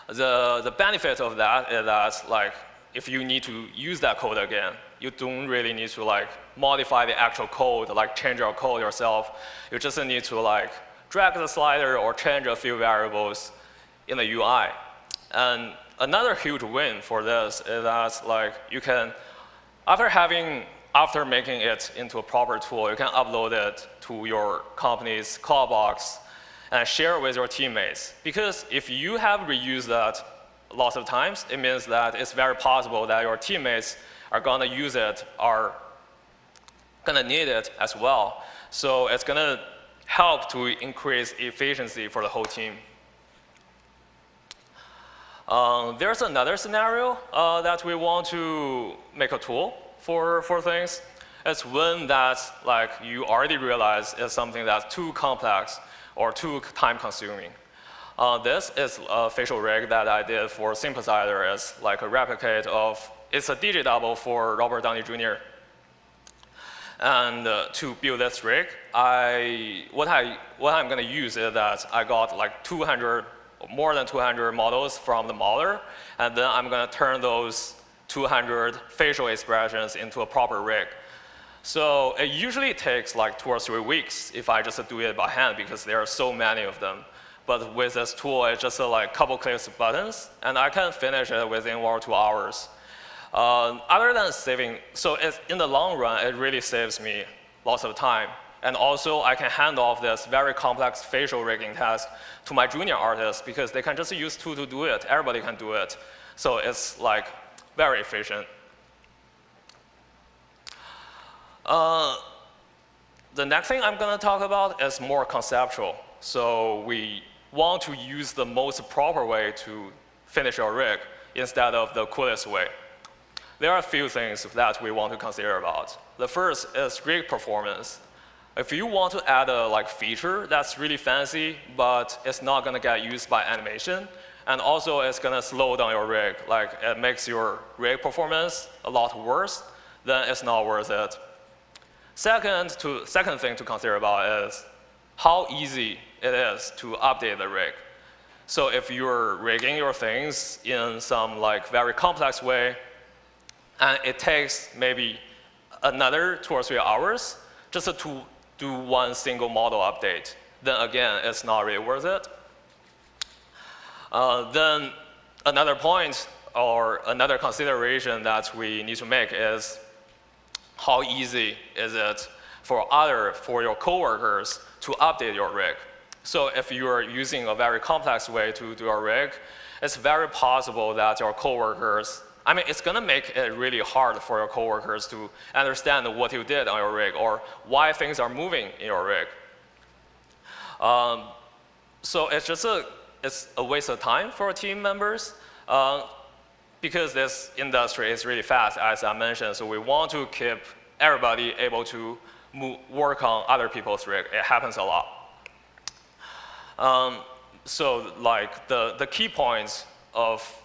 The benefit of that is that like if you need to use that code again, you don't really need to like modify the actual code, like change your code yourself. You just need to like drag the slider or change a few variables in the UI. And another huge win for this is that like you can, after making it into a proper tool, you can upload it to your company's cloud box and share it with your teammates. Because if you have reused that lots of times, it means that it's very possible that your teammates are gonna use it, are gonna need it as well. So it's gonna help to increase efficiency for the whole team. There's another scenario that we want to make a tool for things. It's when that like you already realize is something that's too complex or too time-consuming. This is a facial rig that I did for Synthesizer as like a replicate of, it's a DJ double for Robert Downey Jr. And to build this rig, what I'm gonna use is that I got like more than 200 models from the modeler, and then I'm gonna turn those 200 facial expressions into a proper rig. So it usually takes like 2 or 3 weeks if I just do it by hand because there are so many of them. But with this tool, it's just like a couple clicks of buttons, and I can finish it within 1 or 2 hours. Other than saving, so in the long run, it really saves me lots of time. And also, I can hand off this very complex facial rigging task to my junior artists because they can just use tool to do it. Everybody can do it. So it's like very efficient. The next thing I'm gonna talk about is more conceptual. So we want to use the most proper way to finish your rig instead of the coolest way. There are a few things that we want to consider about. The first is rig performance. If you want to add a like feature that's really fancy, but it's not gonna get used by animation, and also it's gonna slow down your rig, like it makes your rig performance a lot worse, then it's not worth it. Second thing to consider about is how easy it is to update the rig. So if you're rigging your things in some like very complex way, and it takes maybe another 2 or 3 hours just to do one single model update, then again, it's not really worth it. Then another point or another consideration that we need to make is how easy is it for your coworkers to update your rig. So if you're using a very complex way to do a rig, it's very possible that your coworkers, I mean, it's gonna make it really hard for your coworkers to understand what you did on your rig or why things are moving in your rig. So it's a waste of time for team members because this industry is really fast, as I mentioned. So we want to keep everybody able to work on other people's rig. It happens a lot. So like the key points of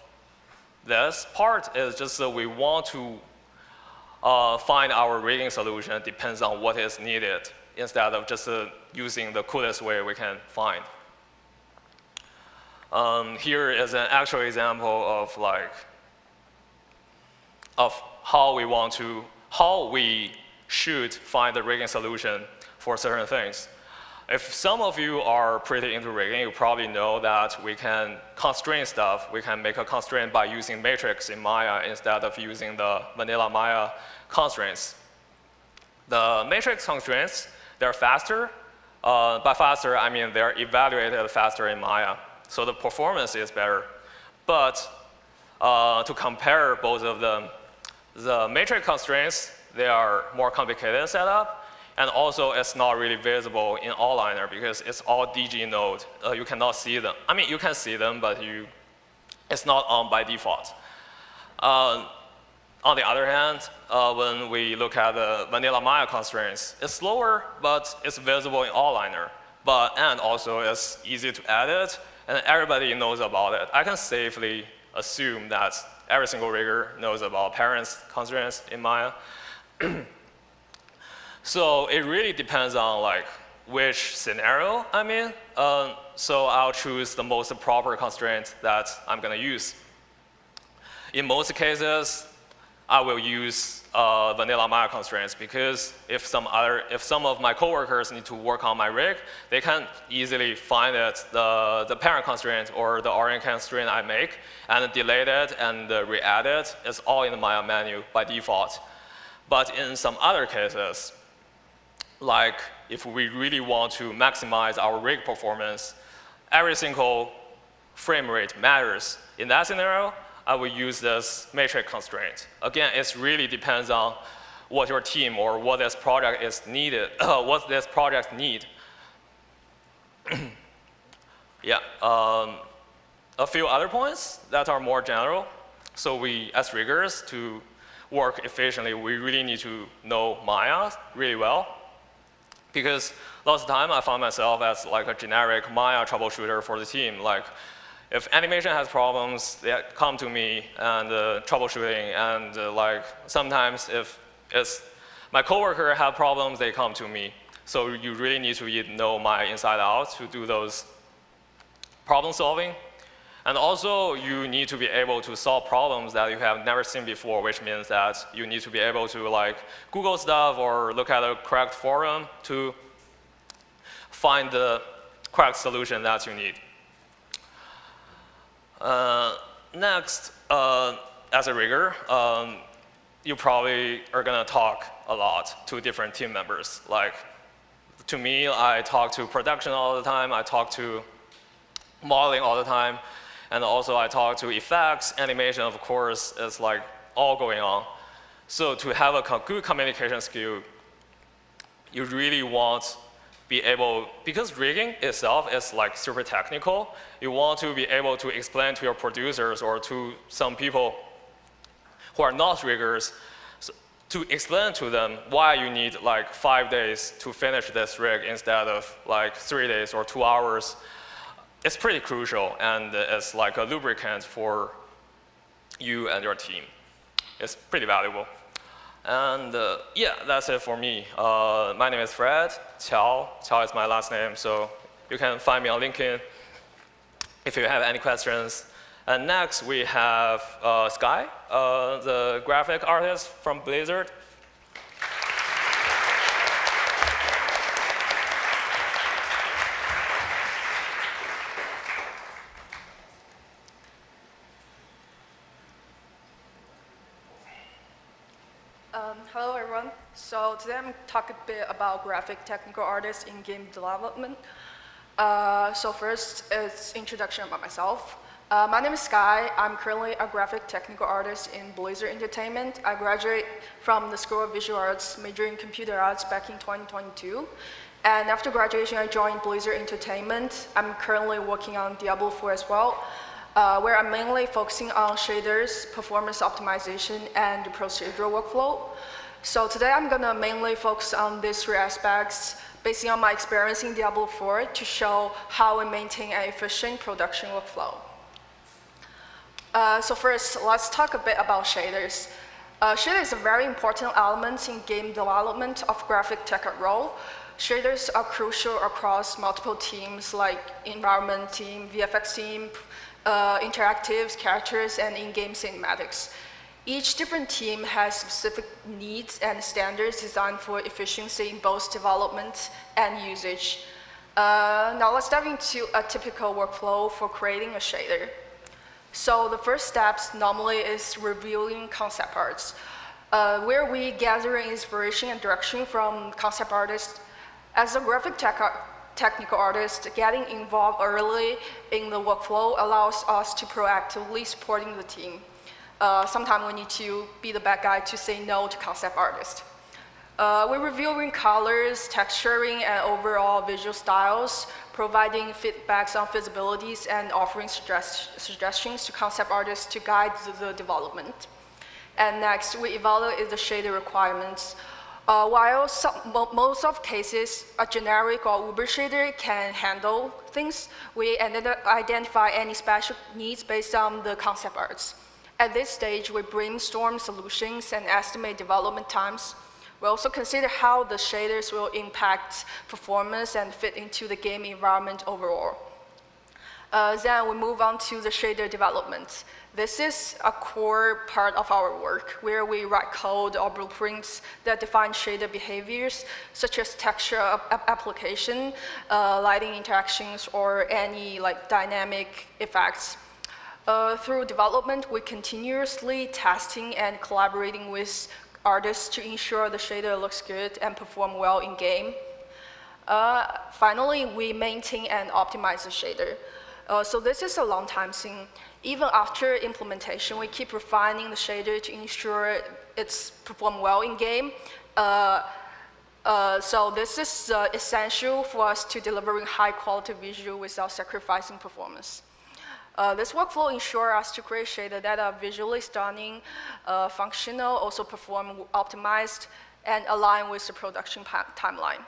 this part is just that we want to find our rigging solution depends on what is needed instead of just using the coolest way we can find. Here is an actual example of like how we should find the rigging solution for certain things. If some of you are pretty into rigging, you probably know that we can constrain stuff. We can make a constraint by using matrix in Maya instead of using the vanilla Maya constraints. The matrix constraints, they're faster. By faster, I mean they're evaluated faster in Maya. So the performance is better. But to compare both of them, the matrix constraints, they are more complicated setup. And also, it's not really visible in all-liner because it's all DG node. You cannot see them. I mean, you can see them, but it's not on by default. On the other hand, when we look at the vanilla Maya constraints, it's slower, but it's visible in all-liner. And also, it's easy to edit, and everybody knows about it. I can safely assume that every single rigger knows about parents' constraints in Maya. So it really depends on like which scenario I'm in. So I'll choose the most proper constraint that I'm going to use. In most cases, I will use vanilla Maya constraints because if some of my coworkers need to work on my rig, they can easily find it, the parent constraint or the origin constraint I make, and delete it and re-add it. It's all in the Maya menu by default. But in some other cases, like if we really want to maximize our rig performance, every single frame rate matters. In that scenario, I will use this matrix constraint. Again, it really depends on what your team or what this project is needed, what this project need. Yeah, a few other points that are more general. So we, as riggers, to work efficiently, we really need to know Maya really well. Because lots of time I found myself as like a generic Maya troubleshooter for the team. Like, if animation has problems, they come to me and troubleshooting. And like sometimes if my coworker have problems, they come to me. So you really need to know Maya inside out to do those problem solving. And also, you need to be able to solve problems that you have never seen before, which means that you need to be able to like Google stuff or look at a correct forum to find the correct solution that you need. Next, as a rigger, you probably are going to talk a lot to different team members. Like, to me, I talk to production all the time. I talk to modeling all the time. And also I talk to effects, animation, of course, is like all going on. So to have a good communication skill, you really want be able, because rigging itself is like super technical, you want to be able to explain to your producers or to some people who are not riggers, to explain to them why you need like 5 days to finish this rig instead of like 3 days or 2 hours. It's pretty crucial, and it's like a lubricant for you and your team. It's pretty valuable. And yeah, that's it for me. My name is Fred, Qiao. Qiao is my last name, so you can find me on LinkedIn if you have any questions. And next, we have Skye, the graphic artist from Blizzard. Hello everyone. So today I'm talking a bit about graphic technical artists in game development. So first, it's introduction about myself. My name is Skye. I'm currently a graphic technical artist in Blizzard Entertainment. I graduated from the School of Visual Arts, majoring in computer arts back in 2022. And after graduation, I joined Blizzard Entertainment. I'm currently working on Diablo IV as well, where I'm mainly focusing on shaders, performance optimization, and procedural workflow. So today I'm gonna mainly focus on these three aspects, based on my experience in Diablo IV to show how we maintain an efficient production workflow. So first, let's talk a bit about shaders. Shaders is a very important element in game development of graphic tech role. Shaders are crucial across multiple teams like environment team, VFX team, interactives, characters, and in-game cinematics. Each different team has specific needs and standards designed for efficiency in both development and usage. Now let's dive into a typical workflow for creating a shader. So the first steps normally is reviewing concept arts, where we gather inspiration and direction from concept artists As a technical artist, getting involved early in the workflow allows us to proactively supporting the team. Sometimes we need to be the bad guy to say no to concept artists. We're reviewing colors, texturing, and overall visual styles, providing feedbacks on feasibilities, and offering suggestions to concept artists to guide the development. And next, we evaluate the shader requirements. While most of cases, a generic or Uber shader can handle things, we identify any special needs based on the concept arts. At this stage, we brainstorm solutions and estimate development times. We also consider how the shaders will impact performance and fit into the game environment overall. Then we move on to the shader development. This is a core part of our work, where we write code or blueprints that define shader behaviors, such as texture application, lighting interactions, or any dynamic effects. Through development, we continuously testing and collaborating with artists to ensure the shader looks good and perform well in game. Finally, we maintain and optimize the shader. So this is a long time thing. Even after implementation, we keep refining the shader to ensure it's perform well in game. So this is essential for us to delivering high quality visual without sacrificing performance. This workflow ensures us to create shader that are visually stunning, functional, also perform optimized, and align with the production timeline.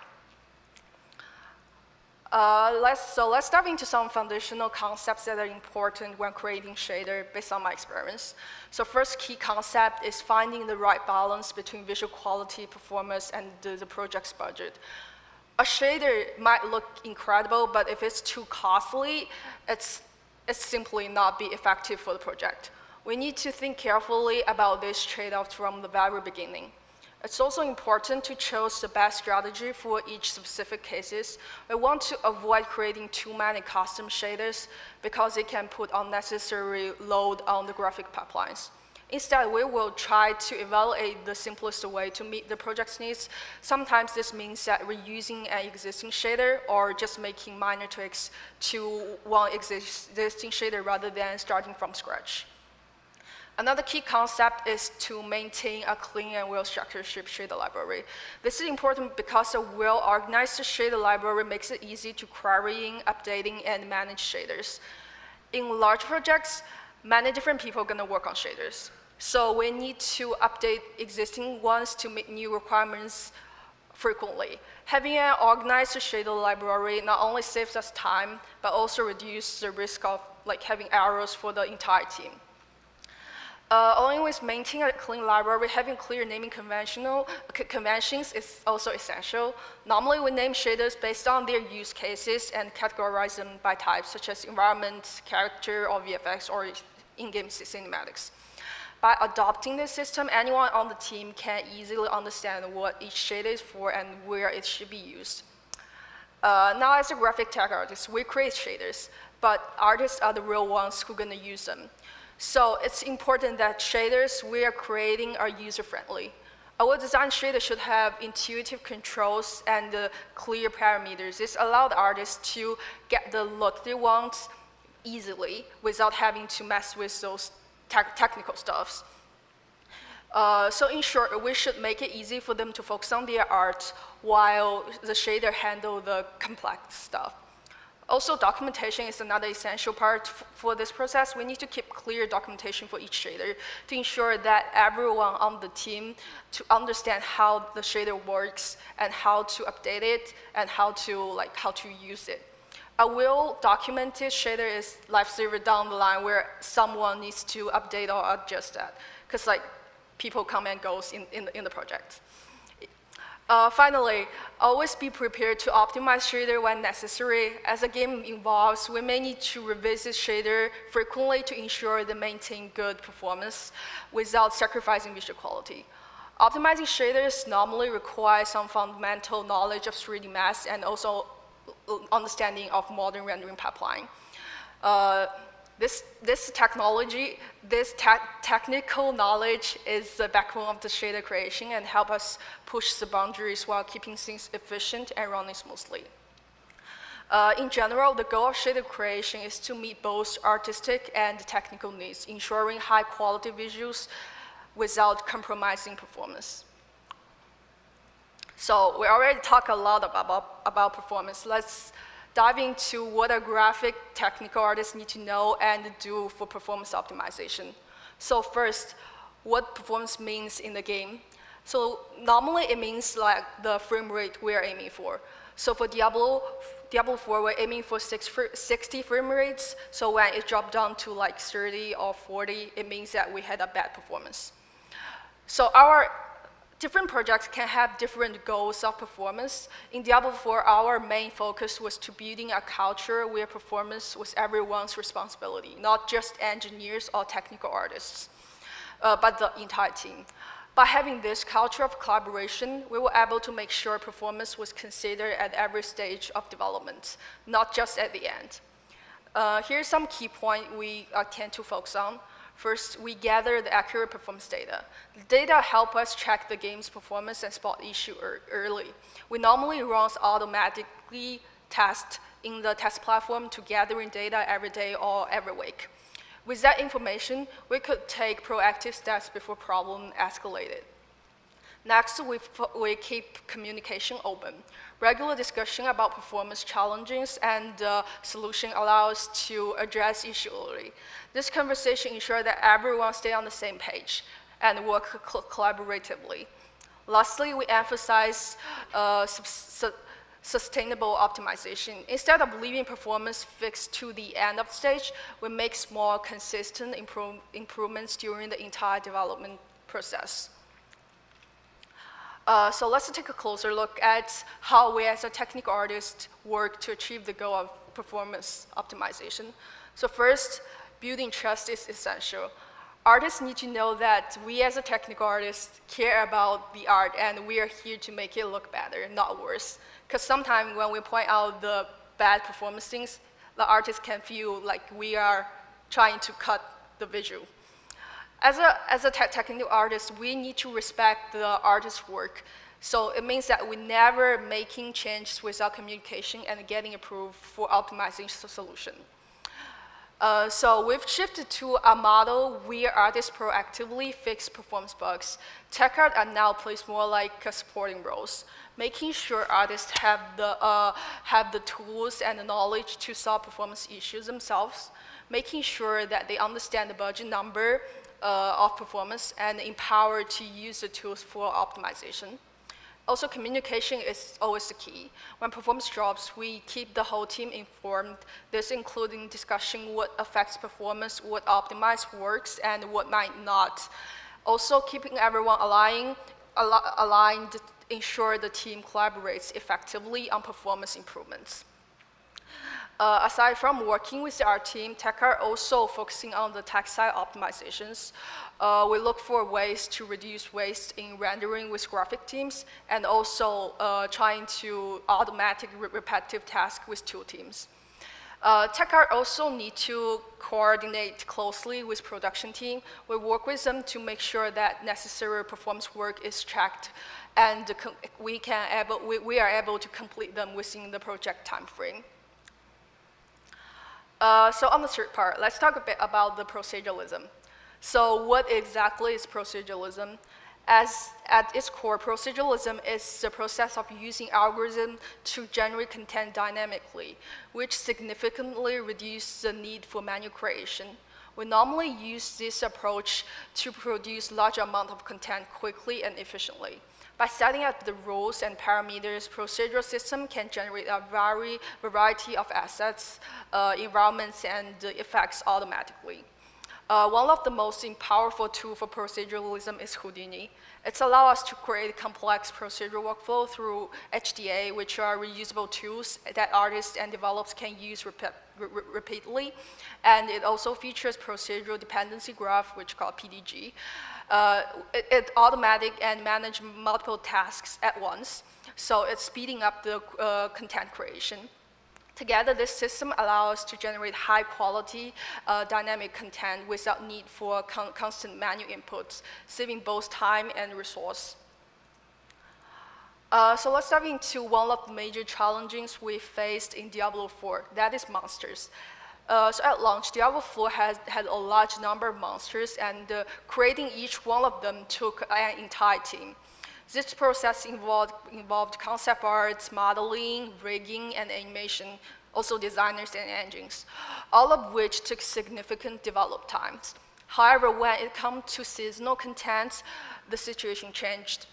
Let's dive into some foundational concepts that are important when creating shader based on my experience. So first key concept is finding the right balance between visual quality, performance, and the project's budget. A shader might look incredible, but if it's too costly, it's simply not be effective for the project. We need to think carefully about this trade-off from the very beginning. It's also important to choose the best strategy for each specific cases. We want to avoid creating too many custom shaders because it can put unnecessary load on the graphic pipelines. Instead, we will try to evaluate the simplest way to meet the project's needs. Sometimes this means that reusing an existing shader or just making minor tweaks to one existing shader rather than starting from scratch. Another key concept is to maintain a clean and well-structured shader library. This is important because a well-organized shader library makes it easy to querying, updating, and manage shaders. In large projects, many different people are going to work on shaders. So we need to update existing ones to meet new requirements frequently. Having an organized shader library not only saves us time, but also reduces the risk of having errors for the entire team. Along with maintaining a clean library, having clear naming conventions is also essential. Normally, we name shaders based on their use cases and categorize them by types, such as environment, character, or VFX, or in-game cinematics. By adopting this system, anyone on the team can easily understand what each shader is for and where it should be used. Now, as a graphic tech artist, we create shaders, but artists are the real ones who are going to use them. So it's important that shaders we are creating are user-friendly. Our design shader should have intuitive controls and clear parameters. This allows the artists to get the look they want easily without having to mess with those technical stuffs. So in short, we should make it easy for them to focus on their art while the shader handle the complex stuff. Also, documentation is another essential part for this process. We need to keep clear documentation for each shader to ensure that everyone on the team to understand how the shader works and how to update it and how to use it. A well-documented shader is lifesaver down the line where someone needs to update or adjust that, because people come and go in the project. Finally, always be prepared to optimize shader when necessary. As the game evolves, we may need to revisit shader frequently to ensure they maintain good performance without sacrificing visual quality. Optimizing shaders normally requires some fundamental knowledge of 3D math and also understanding of modern rendering pipeline. This technology, technical knowledge is the backbone of the shader creation and help us push the boundaries while keeping things efficient and running smoothly. In general, the goal of shader creation is to meet both artistic and technical needs, ensuring high-quality visuals without compromising performance. So we already talked a lot about performance. Let's dive into what a graphic technical artist need to know and do for performance optimization. So first, what performance means in the game. So normally it means like the frame rate we are aiming for. So for Diablo IV, we're aiming for 60 frame rates. So when it dropped down to like 30 or 40, it means that we had a bad performance. So our different projects can have different goals of performance. In Diablo IV, our main focus was to building a culture where performance was everyone's responsibility, not just engineers or technical artists, but the entire team. By having this culture of collaboration, we were able to make sure performance was considered at every stage of development, not just at the end. Here's some key points we tend to focus on. First, we gather the accurate performance data. The data help us check the game's performance and spot issue early. We normally run automatically tests in the test platform to gathering data every day or every week. With that information, we could take proactive steps before problem escalated. Next, we keep communication open. Regular discussion about performance challenges and solution allow us to address issues early. This conversation ensures that everyone stays on the same page and work collaboratively. Lastly, we emphasize sustainable optimization. Instead of leaving performance fixed to the end of the stage, we make small, consistent improvements during the entire development process. So let's take a closer look at how we as a technical artist work to achieve the goal of performance optimization. So first, building trust is essential. Artists need to know that we as a technical artist care about the art and we are here to make it look better, not worse. Because sometimes when we point out the bad performance things, the artist can feel like we are trying to cut the visual. As a technical artist, we need to respect the artist's work. So it means that we never making changes without communication and getting approved for optimizing the solution. So we've shifted to a model where artists proactively fix performance bugs. Tech art are now placed more like supporting roles, making sure artists have the tools and the knowledge to solve performance issues themselves, making sure that they understand the budget number of performance and empowered to use the tools for optimization. Also, communication is always the key. When performance drops, we keep the whole team informed. This including discussing what affects performance, what optimized works, and what might not. Also, keeping everyone aligned to ensure the team collaborates effectively on performance improvements. Aside from working with our team, tech are also focusing on the tech side optimizations. We look for ways to reduce waste in rendering with graphic teams and also trying to automatic repetitive tasks with tool teams. Tech art also need to coordinate closely with production team. We work with them to make sure that necessary performance work is tracked and we are able to complete them within the project time frame. So on the third part, let's talk a bit about the proceduralism. So what exactly is proceduralism? At its core, proceduralism is the process of using algorithms to generate content dynamically, which significantly reduces the need for manual creation. We normally use this approach to produce large amount of content quickly and efficiently. By setting up the rules and parameters, procedural system can generate a variety of assets, environments, and effects automatically. One of the most powerful tools for proceduralism is Houdini. It allows us to create complex procedural workflow through HDA, which are reusable tools that artists and developers can use repeatedly. And it also features procedural dependency graph, which is called PDG. It automatic and manage multiple tasks at once. So it's speeding up the content creation. Together, this system allows us to generate high-quality dynamic content without need for constant manual inputs, saving both time and resource. So let's dive into one of the major challenges we faced in Diablo IV, that is monsters. So at launch, Diablo IV had a large number of monsters, and creating each one of them took an entire team. This process involved concept arts, modeling, rigging, and animation, also designers and engines, all of which took significant development times. However, when it comes to seasonal content, the situation changed.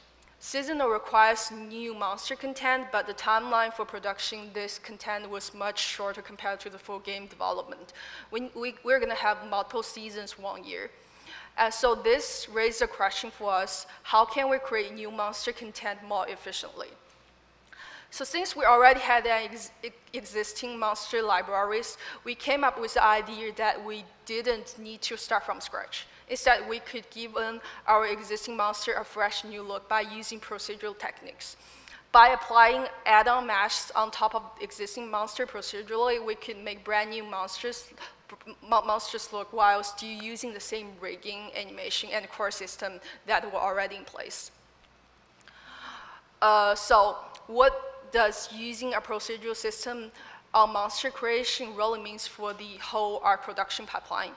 Seasonal requires new monster content, but the timeline for production this content was much shorter compared to the full game development. We're going to have multiple seasons 1 year. And so this raised a question for us: how can we create new monster content more efficiently? So since we already had existing monster libraries, we came up with the idea that we didn't need to start from scratch. Instead, we could give our existing monster a fresh new look by using procedural techniques. By applying add-on masks on top of existing monster procedurally, we could make brand new monsters look while still using the same rigging, animation, and core system that were already in place. So what does using a procedural system on monster creation really means for the whole art production pipeline?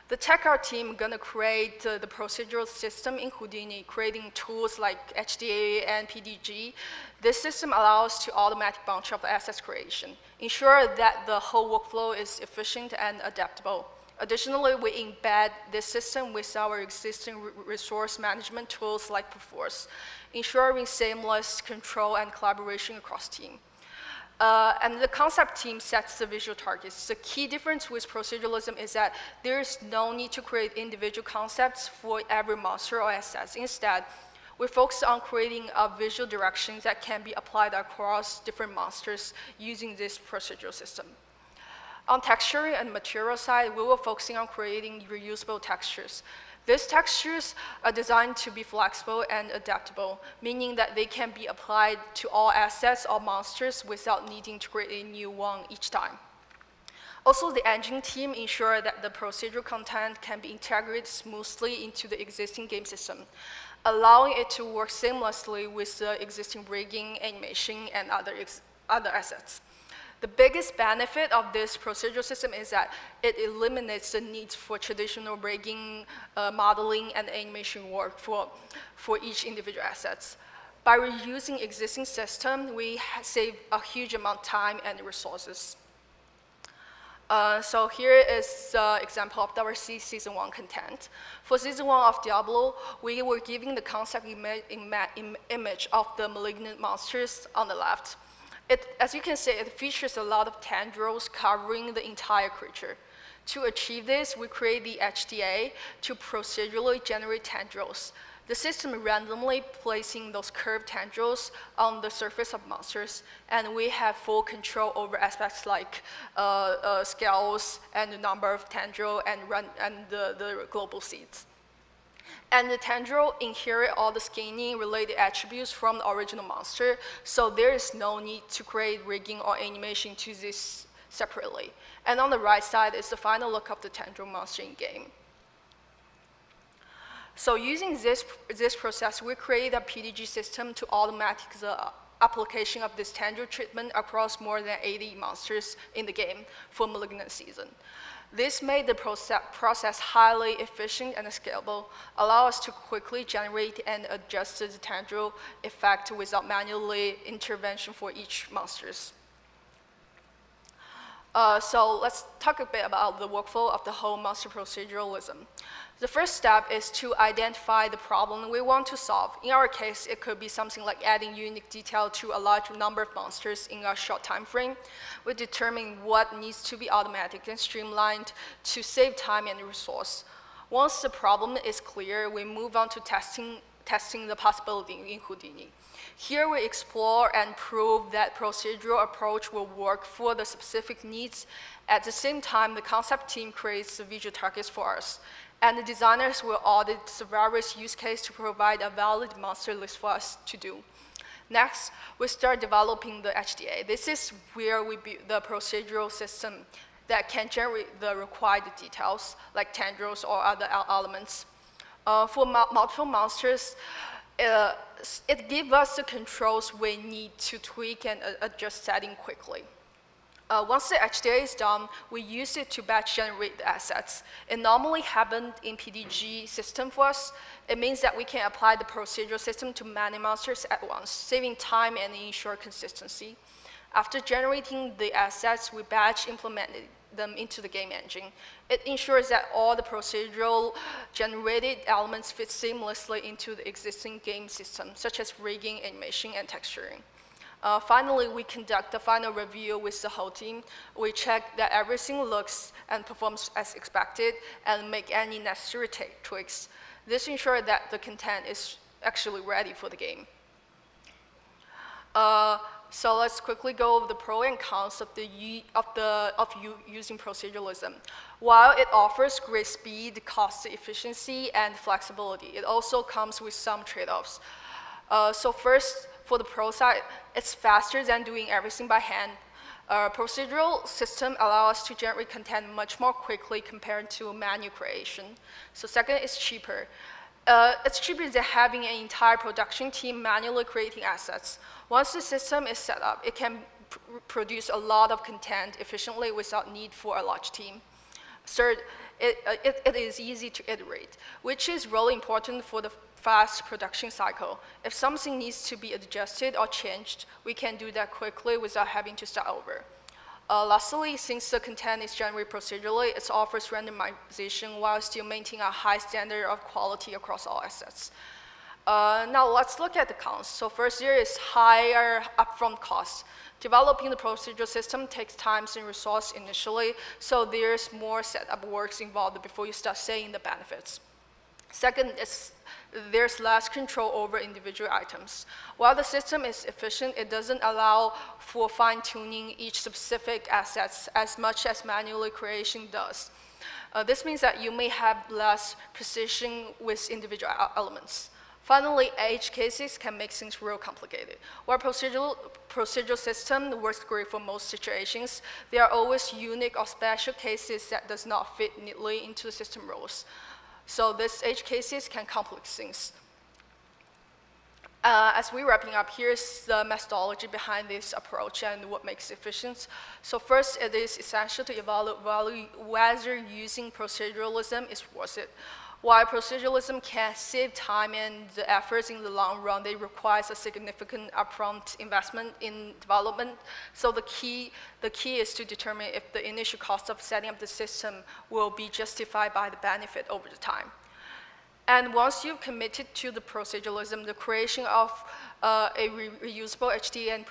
The tech art team gonna create the procedural system in Houdini, creating tools like HDA and PDG. This system allows to automatic bunch of assets creation, ensure that the whole workflow is efficient and adaptable. Additionally, we embed this system with our existing resource management tools like Perforce, ensuring seamless control and collaboration across team. And the concept team sets the visual targets. The key difference with proceduralism is that there is no need to create individual concepts for every monster or assets. Instead, we focus on creating a visual direction that can be applied across different monsters using this procedural system. On texturing and material side, we were focusing on creating reusable textures. These textures are designed to be flexible and adaptable, meaning that they can be applied to all assets or monsters without needing to create a new one each time. Also, the engine team ensures that the procedural content can be integrated smoothly into the existing game system, allowing it to work seamlessly with the existing rigging, animation, and other assets. The biggest benefit of this procedural system is that it eliminates the need for traditional rigging, modeling, and animation work for each individual assets. By reusing existing system, we save a huge amount of time and resources. So here is an example of our Season 1 content. For Season 1 of Diablo, we were giving the concept image of the malignant monsters on the left. As you can see, it features a lot of tendrils covering the entire creature. To achieve this, we create the HDA to procedurally generate tendrils. The system randomly placing those curved tendrils on the surface of monsters, and we have full control over aspects like scales and the number of tendril and the global seeds. And the tendril inherit all the skinning-related attributes from the original monster, so there is no need to create rigging or animation to this separately. And on the right side is the final look of the tendril monster in-game. So using this process, we create a PDG system to automate the application of this tendril treatment across more than 80 monsters in the game for Malignant Season. This made the process highly efficient and scalable, allow us to quickly generate and adjust the tendril effect without manually intervention for each monsters. So let's talk a bit about the workflow of the whole monster proceduralism. The first step is to identify the problem we want to solve. In our case, it could be something like adding unique detail to a large number of monsters in a short time frame. We determine what needs to be automatic and streamlined to save time and resource. Once the problem is clear, we move on to testing the possibility in Houdini. Here we explore and prove that procedural approach will work for the specific needs. At the same time, the concept team creates the visual targets for us, and the designers will audit the various use cases to provide a valid monster list for us to do. Next, we start developing the HDA. This is where we build the procedural system that can generate the required details, like tendrils or other elements. For multiple monsters, it gives us the controls we need to tweak and adjust setting quickly. Once the HDA is done, we use it to batch generate the assets. It normally happens in PDG system for us. It means that we can apply the procedural system to many monsters at once, saving time and ensure consistency. After generating the assets, we batch implemented them into the game engine. It ensures that all the procedural generated elements fit seamlessly into the existing game system, such as rigging, animation, and texturing. Finally, we conduct the final review with the whole team. We check that everything looks and performs as expected and make any necessary tweaks. This ensures that the content is actually ready for the game. So let's quickly go over the pros and cons of using proceduralism. While it offers great speed, cost efficiency, and flexibility, it also comes with some trade-offs. So first, for the pro side, it's faster than doing everything by hand. Procedural system allow us to generate content much more quickly compared to manual creation. So second, it's cheaper. It's cheaper than having an entire production team manually creating assets. Once the system is set up, it can produce a lot of content efficiently without need for a large team. Third, it is easy to iterate, which is really important for the fast production cycle. If something needs to be adjusted or changed, we can do that quickly without having to start over. Lastly, since the content is generated procedurally, it offers randomization while still maintaining a high standard of quality across all assets. Now let's look at the cons. So first, there is higher upfront costs. Developing the procedural system takes time and resource initially, so there's more setup works involved before you start seeing the benefits. Second, there's less control over individual items. While the system is efficient, it doesn't allow for fine-tuning each specific assets as much as manually creation does. This means that you may have less precision with individual elements. Finally, edge cases can make things real complicated. While procedural system works great for most situations, there are always unique or special cases that does not fit neatly into the system rules. So these edge cases can complicate things. As we're wrapping up, here's the methodology behind this approach and what makes it efficient. So first, it is essential to evaluate whether using proceduralism is worth it. While proceduralism can save time and the efforts in the long run, they require a significant upfront investment in development. So the key is to determine if the initial cost of setting up the system will be justified by the benefit over the time. And once you've committed to the proceduralism, the creation of a reusable HD and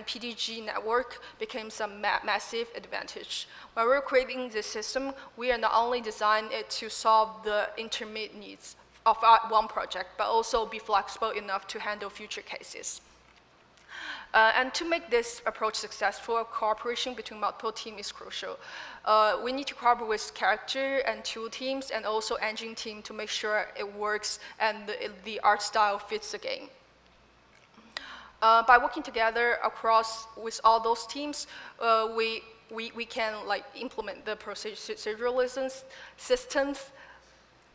PDG network becomes a massive advantage. When we're creating this system, we are not only designing it to solve the intermediate needs of one project, but also be flexible enough to handle future cases. And to make this approach successful, cooperation between multiple teams is crucial. We need to cooperate with character and tool teams and also engine team to make sure it works and the art style fits the game. By working together across with all those teams, we can implement the proceduralism systems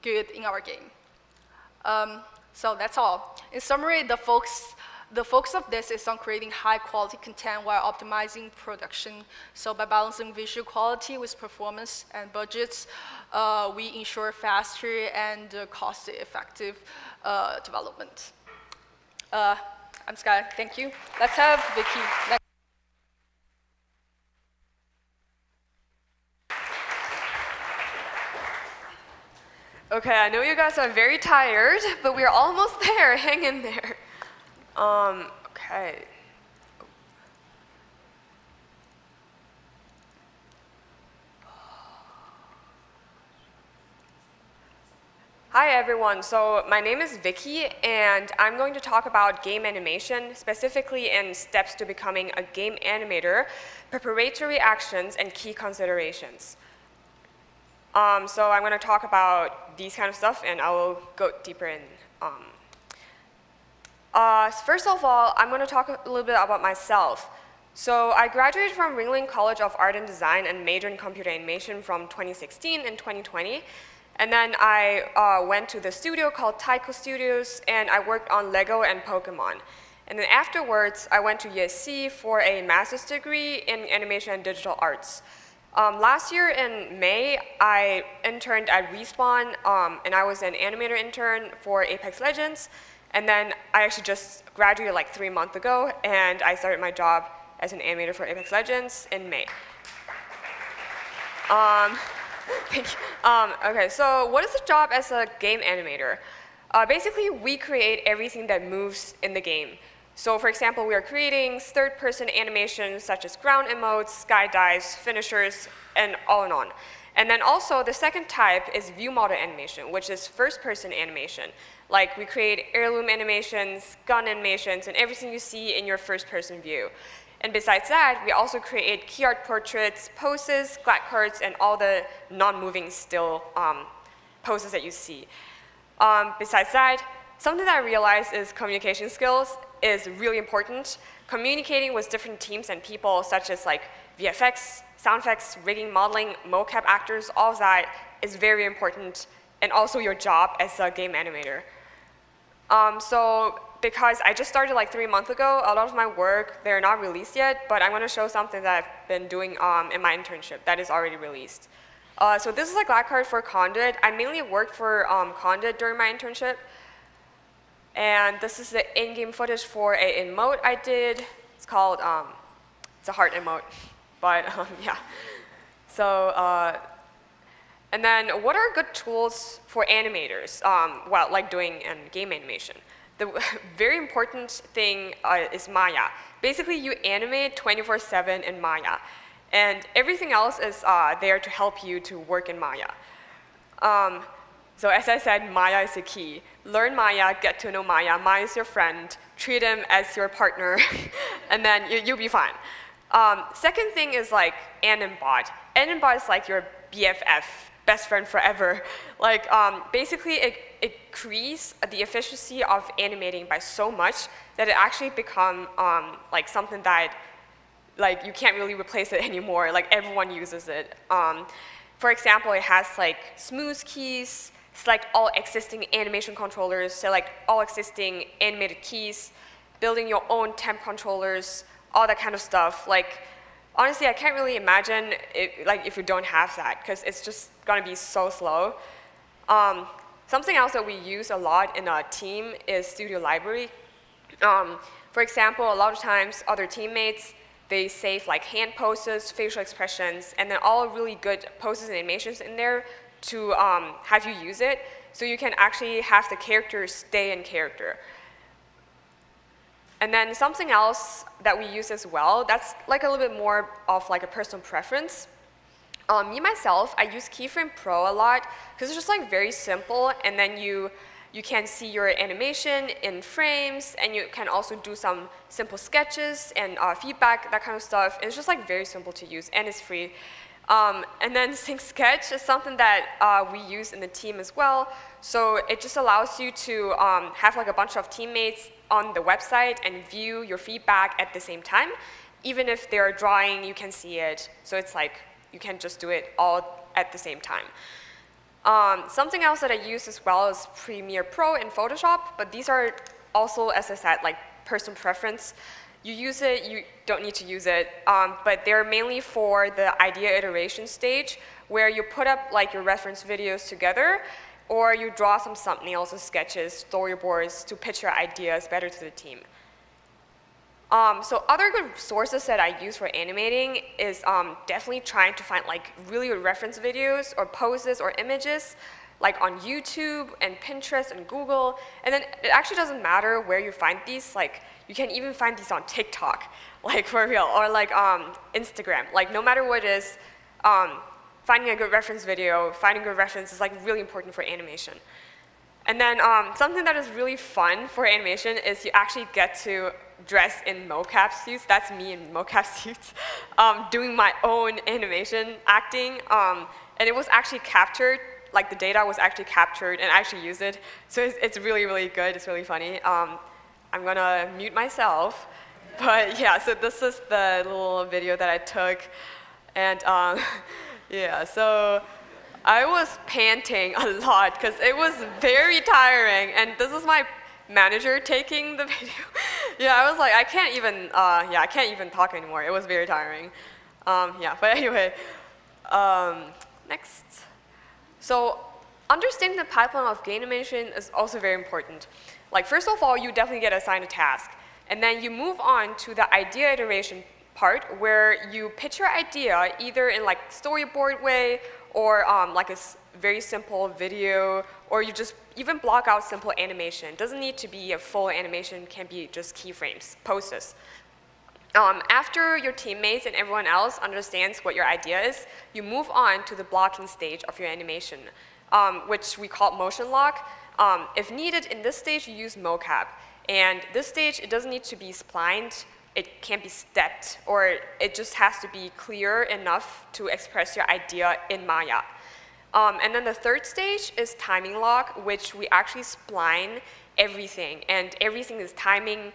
good in our game. So that's all. In summary, the focus of this is on creating high-quality content while optimizing production. So by balancing visual quality with performance and budgets, we ensure faster and cost-effective development. I'm Skye. Thank you. Let's have Vicky next. Okay, I know you guys are very tired, but we're almost there. Hang in there. Okay. Hi everyone, so my name is Vicky and I'm going to talk about game animation, specifically in steps to becoming a game animator, preparatory actions, and key considerations. So I'm going to talk about these kind of stuff and I will go deeper in. First of all, I'm going to talk a little bit about myself. So I graduated from Ringling College of Art and Design and majored in computer animation from 2016 and 2020. And then I went to the studio called Taiko Studios, and I worked on Lego and Pokemon. And then afterwards, I went to USC for a master's degree in animation and digital arts. Last year in May, I interned at Respawn, and I was an animator intern for Apex Legends. And then I actually just graduated like 3 months ago, and I started my job as an animator for Apex Legends in May. Thank you. Okay, so what is the job as a game animator? Basically, we create everything that moves in the game. So for example, we are creating third-person animations such as ground emotes, sky dives, finishers, and on. And then also the second type is view model animation, which is first-person animation. Like we create heirloom animations, gun animations, and everything you see in your first-person view. And besides that, we also create key art portraits, poses, glad cards, and all the non-moving still poses that you see. Besides that, something that I realized is communication skills is really important. Communicating with different teams and people such as like VFX, sound effects, rigging, modeling, mocap actors, all of that is very important, and also your job as a game animator. So because I just started like 3 months ago, a lot of my work, they're not released yet, but I'm gonna show something that I've been doing in my internship that is already released. So this is a glad card for Conduit. I mainly worked for Conduit during my internship. And this is the in-game footage for an emote I did. It's called, it's a heart emote, but yeah. So, and then what are good tools for animators, well, like doing game animation? The very important thing is Maya. Basically, you animate 24/7 in Maya, and everything else is there to help you to work in Maya. So as I said, Maya is the key. Learn Maya, get to know Maya. Maya is your friend. Treat him as your partner, and then you'll be fine. Second thing is like Animbot. Animbot is like your BFF, best friend forever. Like basically, it increases the efficiency of animating by so much that it actually become like something that like you can't really replace it anymore. Like everyone uses it. For example, it has like smooth keys. Select all existing animation controllers, select all existing animated keys, building your own temp controllers, all that kind of stuff. Like, honestly, I can't really imagine it, like if you don't have that, because it's just gonna be so slow. Something else that we use a lot in a team is Studio Library. For example, a lot of times other teammates, they save like hand poses, facial expressions, and then all really good poses and animations in there to have you use it, so you can actually have the characters stay in character. And then something else that we use as well, that's like a little bit more of like a personal preference. Me, myself, I use Keyframe Pro a lot, because it's just like very simple, and then you can see your animation in frames, and you can also do some simple sketches and feedback, that kind of stuff. And it's just like very simple to use, and it's free. And then Sync Sketch is something that we use in the team as well. So it just allows you to have like a bunch of teammates on the website and view your feedback at the same time. Even if they're drawing, you can see it. So it's like you can just do it all at the same time. Something else that I use as well is Premiere Pro and Photoshop, but these are also, as I said, like personal preference. You use it, you don't need to use it, but they're mainly for the idea iteration stage, where you put up like your reference videos together, or you draw some thumbnails and sketches, storyboards to pitch your ideas better to the team. So other good sources that I use for animating is definitely trying to find like really good reference videos or poses or images, like on YouTube and Pinterest and Google. And then it actually doesn't matter where you find these. Like you can even find these on TikTok, like for real, or like Instagram. Like no matter what it is, finding a good reference video, finding a good reference is like really important for animation. And then something that is really fun for animation is you actually get to dress in mocap suits. That's me in mocap suits, doing my own animation acting. And it was actually captured, like the data was actually captured and I actually used it. So it's really, really good, it's really funny. I'm gonna mute myself. But yeah, so this is the little video that I took. And yeah, so I was panting a lot because it was very tiring. And this is my manager taking the video. Yeah, I was like, I can't even talk anymore. It was very tiring. Yeah, but anyway, next. So understanding the pipeline of game animation is also very important. Like, first of all, you definitely get assigned a task. And then you move on to the idea iteration part where you pitch your idea either in like storyboard way or like a very simple video, or you just even block out simple animation. It doesn't need to be a full animation, it can be just keyframes, poses. After your teammates and everyone else understands what your idea is, you move on to the blocking stage of your animation, which we call motion lock. If needed, in this stage, you use mocap. And this stage, it doesn't need to be splined, it can't be stepped, or it just has to be clear enough to express your idea in Maya. And then the third stage is timing lock, which we actually spline everything, and everything is timing,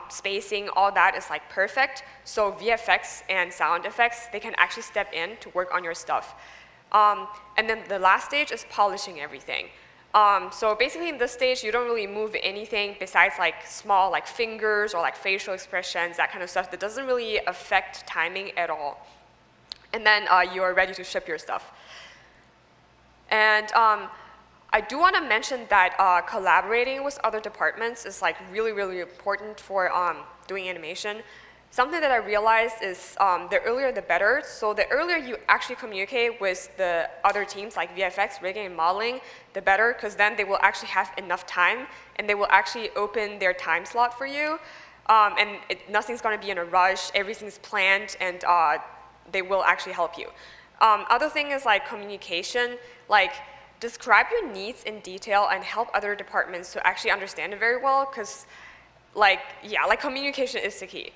spacing, all that is like perfect. So VFX and sound effects, they can actually step in to work on your stuff. And then the last stage is polishing everything. So basically in this stage, you don't really move anything besides like small like fingers or like facial expressions, that kind of stuff that doesn't really affect timing at all. And then you are ready to ship your stuff. And I do want to mention that collaborating with other departments is like really, really important for doing animation. Something that I realized is the earlier the better. So the earlier you actually communicate with the other teams like VFX, rigging, and modeling, the better, because then they will actually have enough time and they will actually open their time slot for you. And nothing's going to be in a rush, everything's planned, and they will actually help you. Other thing is like communication, like describe your needs in detail and help other departments to actually understand it very well, because like, yeah, like communication is the key.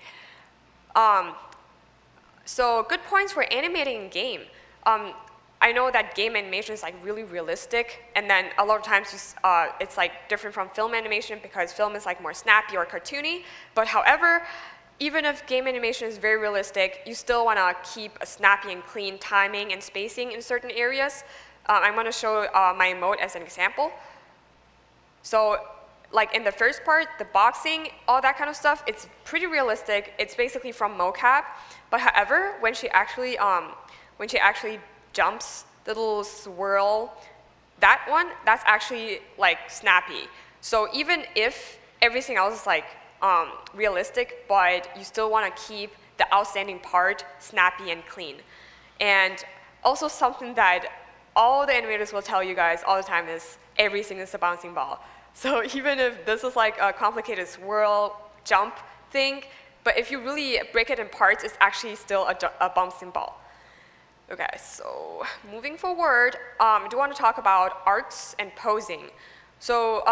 So good points for animating in game. I know that game animation is like really realistic, and then a lot of times it's like different from film animation because film is like more snappy or cartoony. But however, even if game animation is very realistic, you still want to keep a snappy and clean timing and spacing in certain areas. I'm going to show my emote as an example. So like in the first part, the boxing, all that kind of stuff, it's pretty realistic. It's basically from mocap. But however, when she actually jumps, the little swirl, that one, that's actually like snappy. So even if everything else is like realistic, but you still want to keep the outstanding part snappy and clean. And also something that all the animators will tell you guys all the time is everything is a bouncing ball. So even if this is like a complicated swirl, jump thing, but if you really break it in parts, it's actually still a bouncing ball. Okay, so moving forward, I do want to talk about arcs and posing. So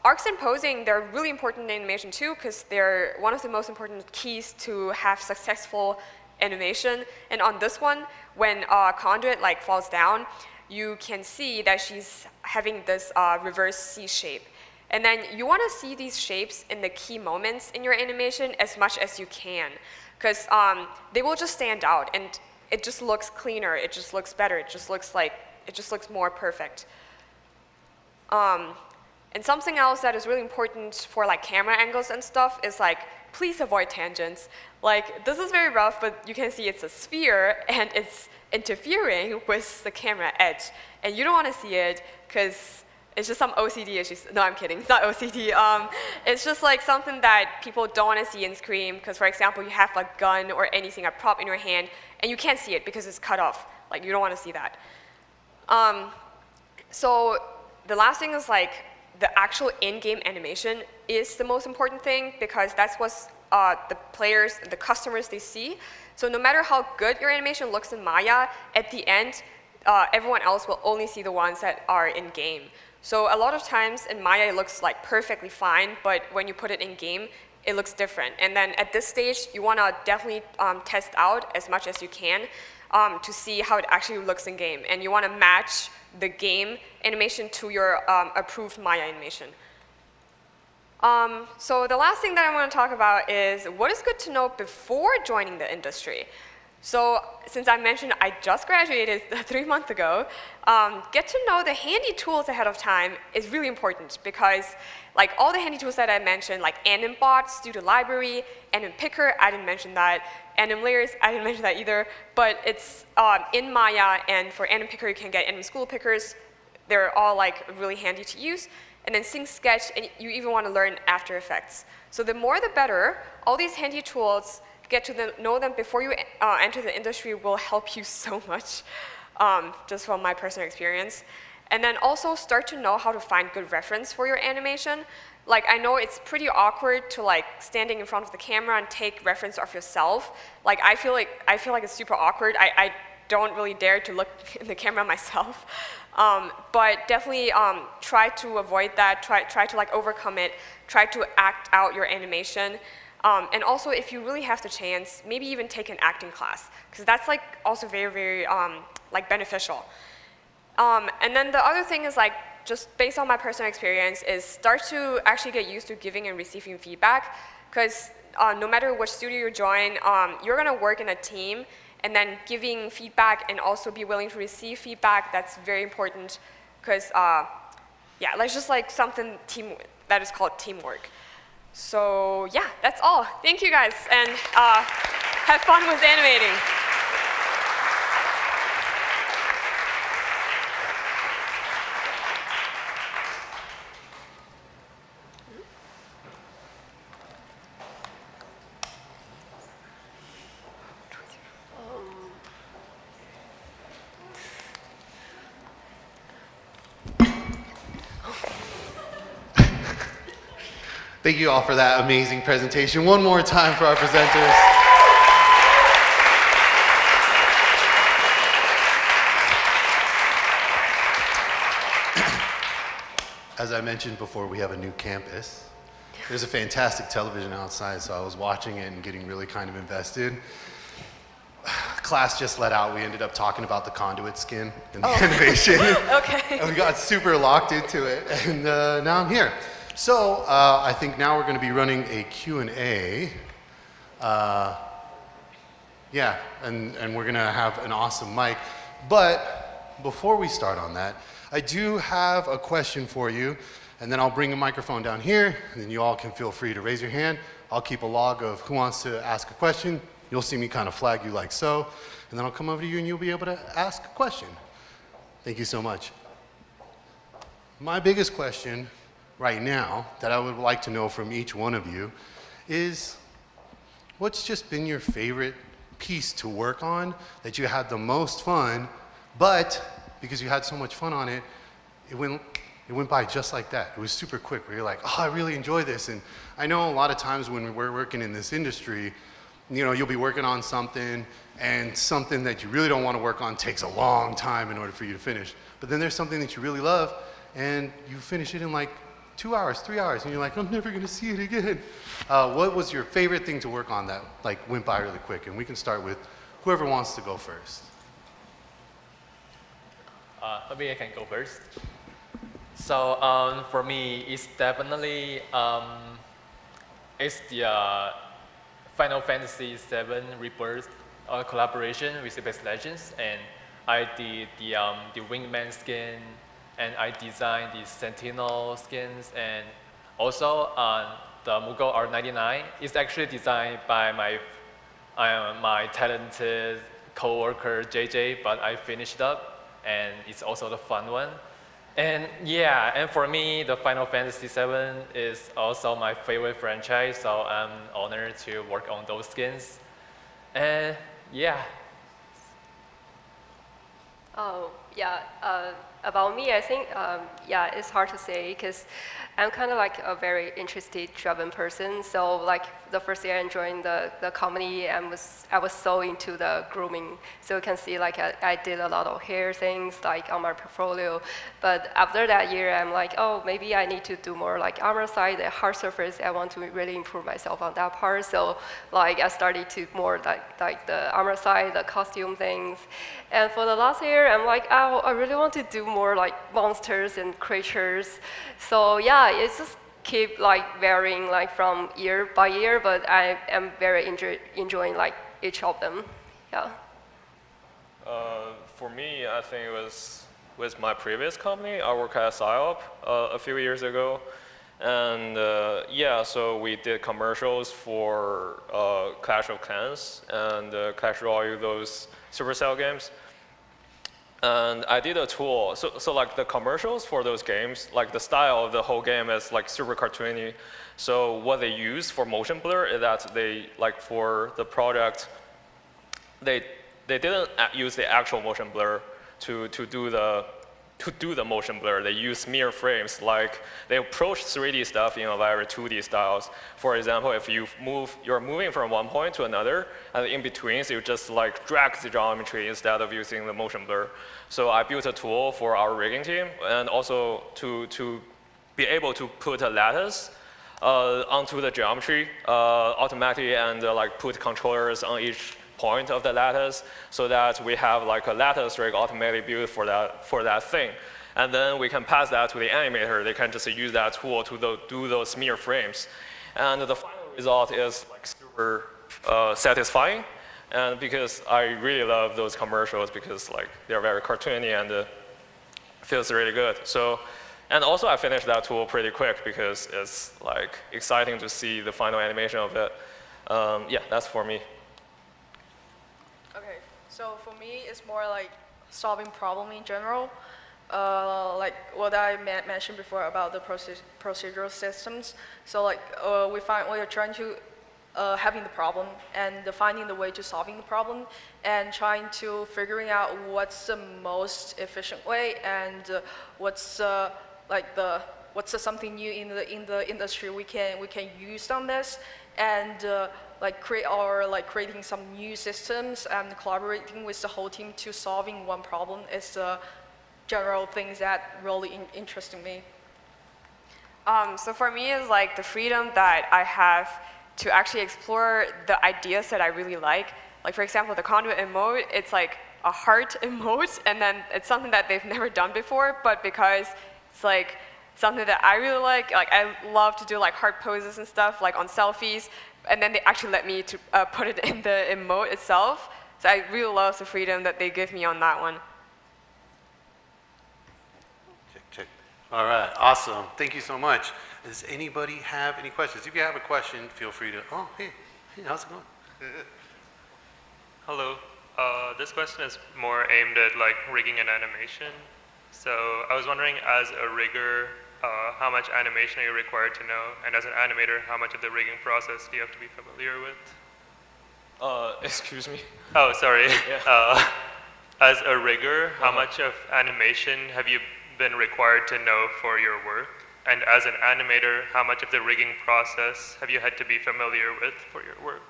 arcs and posing, they're really important in animation too, because they're one of the most important keys to have successful animation. And on this one, when Conduit like falls down, you can see that she's having this reverse C shape. And then you want to see these shapes in the key moments in your animation as much as you can, because they will just stand out, and it just looks cleaner, it just looks better, it just looks more perfect. And something else that is really important for like camera angles and stuff is like, please avoid tangents. Like, this is very rough, but you can see it's a sphere and it's interfering with the camera edge. And you don't want to see it because it's just some OCD issues. No, I'm kidding, it's not OCD. It's just like something that people don't want to see in Scream, because for example, you have a gun or anything, a prop in your hand, and you can't see it because it's cut off. Like, you don't want to see that. So the last thing is like, the actual in-game animation is the most important thing, because that's what the players, the customers, they see. So no matter how good your animation looks in Maya, at the end, everyone else will only see the ones that are in-game. So a lot of times in Maya, it looks like perfectly fine, but when you put it in-game, it looks different. And then at this stage, you want to definitely test out as much as you can to see how it actually looks in-game. And you want to match the game animation to your approved Maya animation. So the last thing that I want to talk about is what is good to know before joining the industry. So since I mentioned I just graduated 3 months ago, get to know the handy tools ahead of time is really important because like all the handy tools that I mentioned, like AnimBot, Studio Library, Anim Picker, I didn't mention that. Anim Layers, I didn't mention that either, but it's in Maya, and for Anim Picker you can get Anim School Pickers. They're all like really handy to use. And then Sync Sketch, and you even want to learn After Effects. So the more the better. All these handy tools, get to know them before you enter the industry will help you so much, just from my personal experience. And then also start to know how to find good reference for your animation. Like I know it's pretty awkward to like standing in front of the camera and take reference of yourself. Like I feel like it's super awkward. I don't really dare to look in the camera myself. But definitely try to avoid that, try to like overcome it, try to act out your animation. And also if you really have the chance, maybe even take an acting class, because that's like also very, very like beneficial. And then the other thing is like, just based on my personal experience, is start to actually get used to giving and receiving feedback, because no matter which studio you join, you're gonna work in a team, and then giving feedback and also be willing to receive feedback, that's very important, because yeah, that's just like something that is called teamwork. So yeah, that's all. Thank you guys, and have fun with animating. Thank you all for that amazing presentation. One more time for our presenters. As I mentioned before, we have a new campus. There's a fantastic television outside, so I was watching it and getting really kind of invested. Class just let out. We ended up talking about the conduit skin and the animation. Okay. And we got super locked into it, and now I'm here. So I think now we're going to be running a Q&A. Yeah, and we're going to have an awesome mic. But before we start on that, I do have a question for you, and then I'll bring a microphone down here, and then you all can feel free to raise your hand. I'll keep a log of who wants to ask a question. You'll see me kind of flag you like so, and then I'll come over to you and you'll be able to ask a question. Thank you so much. My biggest question right now that I would like to know from each one of you is, what's just been your favorite piece to work on that you had the most fun, but because you had so much fun on it, it went by just like that. It was super quick, where you're like, oh, I really enjoy this. And I know a lot of times when we're working in this industry, you know, you'll be working on something, and something that you really don't want to work on takes a long time in order for you to finish. But then there's something that you really love, and you finish it in like 2 hours, 3 hours, and you're like, I'm never going to see it again. What was your favorite thing to work on that like went by really quick? And we can start with whoever wants to go first. Maybe I can go first. So for me, it's definitely it's the Final Fantasy VII Rebirth collaboration with Apex Legends, and I did the Wingman skin, and I designed the Sentinel skins, and also the Mughal R99 is actually designed by my talented coworker JJ, but I finished up, and it's also the fun one. And yeah, and for me, the Final Fantasy VII is also my favorite franchise, so I'm honored to work on those skins. And yeah. Oh, yeah. About me, I think, yeah, it's hard to say because I'm kind of like a very interested, driven person. So like the first year I joined the company, I was so into the grooming. So you can see like I did a lot of hair things like on my portfolio. But after that year, I'm like, oh, maybe I need to do more like armor side, the hard surface. I want to really improve myself on that part. So like I started to more like the armor side, the costume things. And for the last year, I'm like, oh, I really want to do more like monsters and creatures. So yeah, it just keep like varying like from year by year, but I am very enjoying like each of them. Yeah. For me, I think it was with my previous company. I worked at PsyOp a few years ago. And yeah, so we did commercials for Clash of Clans and Clash Royale, those Supercell games. And I did a tool, so like the commercials for those games, like the style of the whole game is like super cartoony. So what they use for motion blur is that they, like for the product, they didn't use the actual motion blur to do the motion blur. They use smear frames, like they approach 3D stuff in a very 2D styles. For example, if you're moving from one point to another, and in between, so you just like drag the geometry instead of using the motion blur. So I built a tool for our rigging team, and also to be able to put a lattice onto the geometry automatically, and like put controllers on each point of the lattice, so that we have like a lattice rig automatically built for that thing. And then we can pass that to the animator. They can just use that tool to do those smear frames. And the final result is like super satisfying. And because I really love those commercials, because like they're very cartoony and feels really good. So, and also I finished that tool pretty quick because it's like exciting to see the final animation of it. Yeah, that's for me. Okay, so for me, it's more like solving problem in general. Like what I mentioned before about the procedural systems. So like we're trying to having the problem and finding the way to solving the problem, and trying to figuring out what's the most efficient way, and what's something new in the industry we can use on this, and creating some new systems and collaborating with the whole team to solving one problem is the general things that really interesting me. So for me, it's like the freedom that I have to actually explore the ideas that I really like. Like for example, the conduit emote, it's like a heart emote, and then it's something that they've never done before, but because it's like something that I really like I love to do like heart poses and stuff, like on selfies, and then they actually let me to put it in the emote itself. So I really love the freedom that they give me on that one. Check. All right, awesome. Thank you so much. Does anybody have any questions? If you have a question, feel free to, oh, hey, how's it going? Hello. This question is more aimed at like rigging and animation. So I was wondering, as a rigger, how much animation are you required to know? And as an animator, how much of the rigging process do you have to be familiar with? Excuse me? Oh, sorry. Yeah. As a rigger, how much of animation have you been required to know for your work? And as an animator, how much of the rigging process have you had to be familiar with for your work?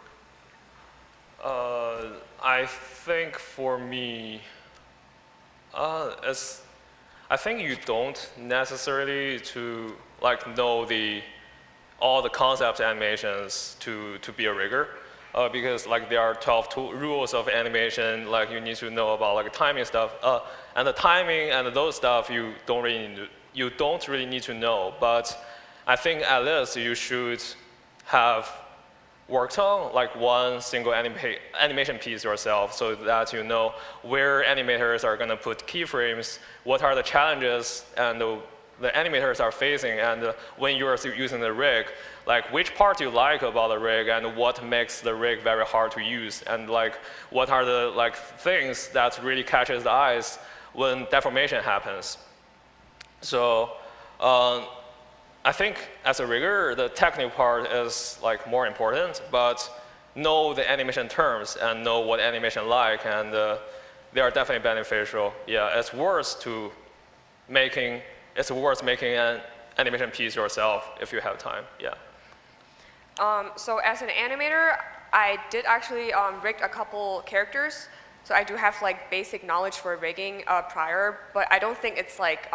I think for me, I think you don't necessarily to like know all the concept animations to be a rigger, because like there are 12 rules of animation. Like you need to know about like timing stuff, and the timing and those stuff you don't really need to know. But I think at least you should have worked on like one single animation piece yourself, so that you know where animators are going to put keyframes, what are the challenges and the animators are facing, and when you are using the rig, like which part you like about the rig and what makes the rig very hard to use, and like what are the like things that really catches the eyes when deformation happens. So I think as a rigger, the technical part is like more important, but know the animation terms and know what animation like, and they are definitely beneficial. Yeah, it's worth making an animation piece yourself if you have time. Yeah. So as an animator, I did actually rig a couple characters. So I do have like basic knowledge for rigging prior, but I don't think it's like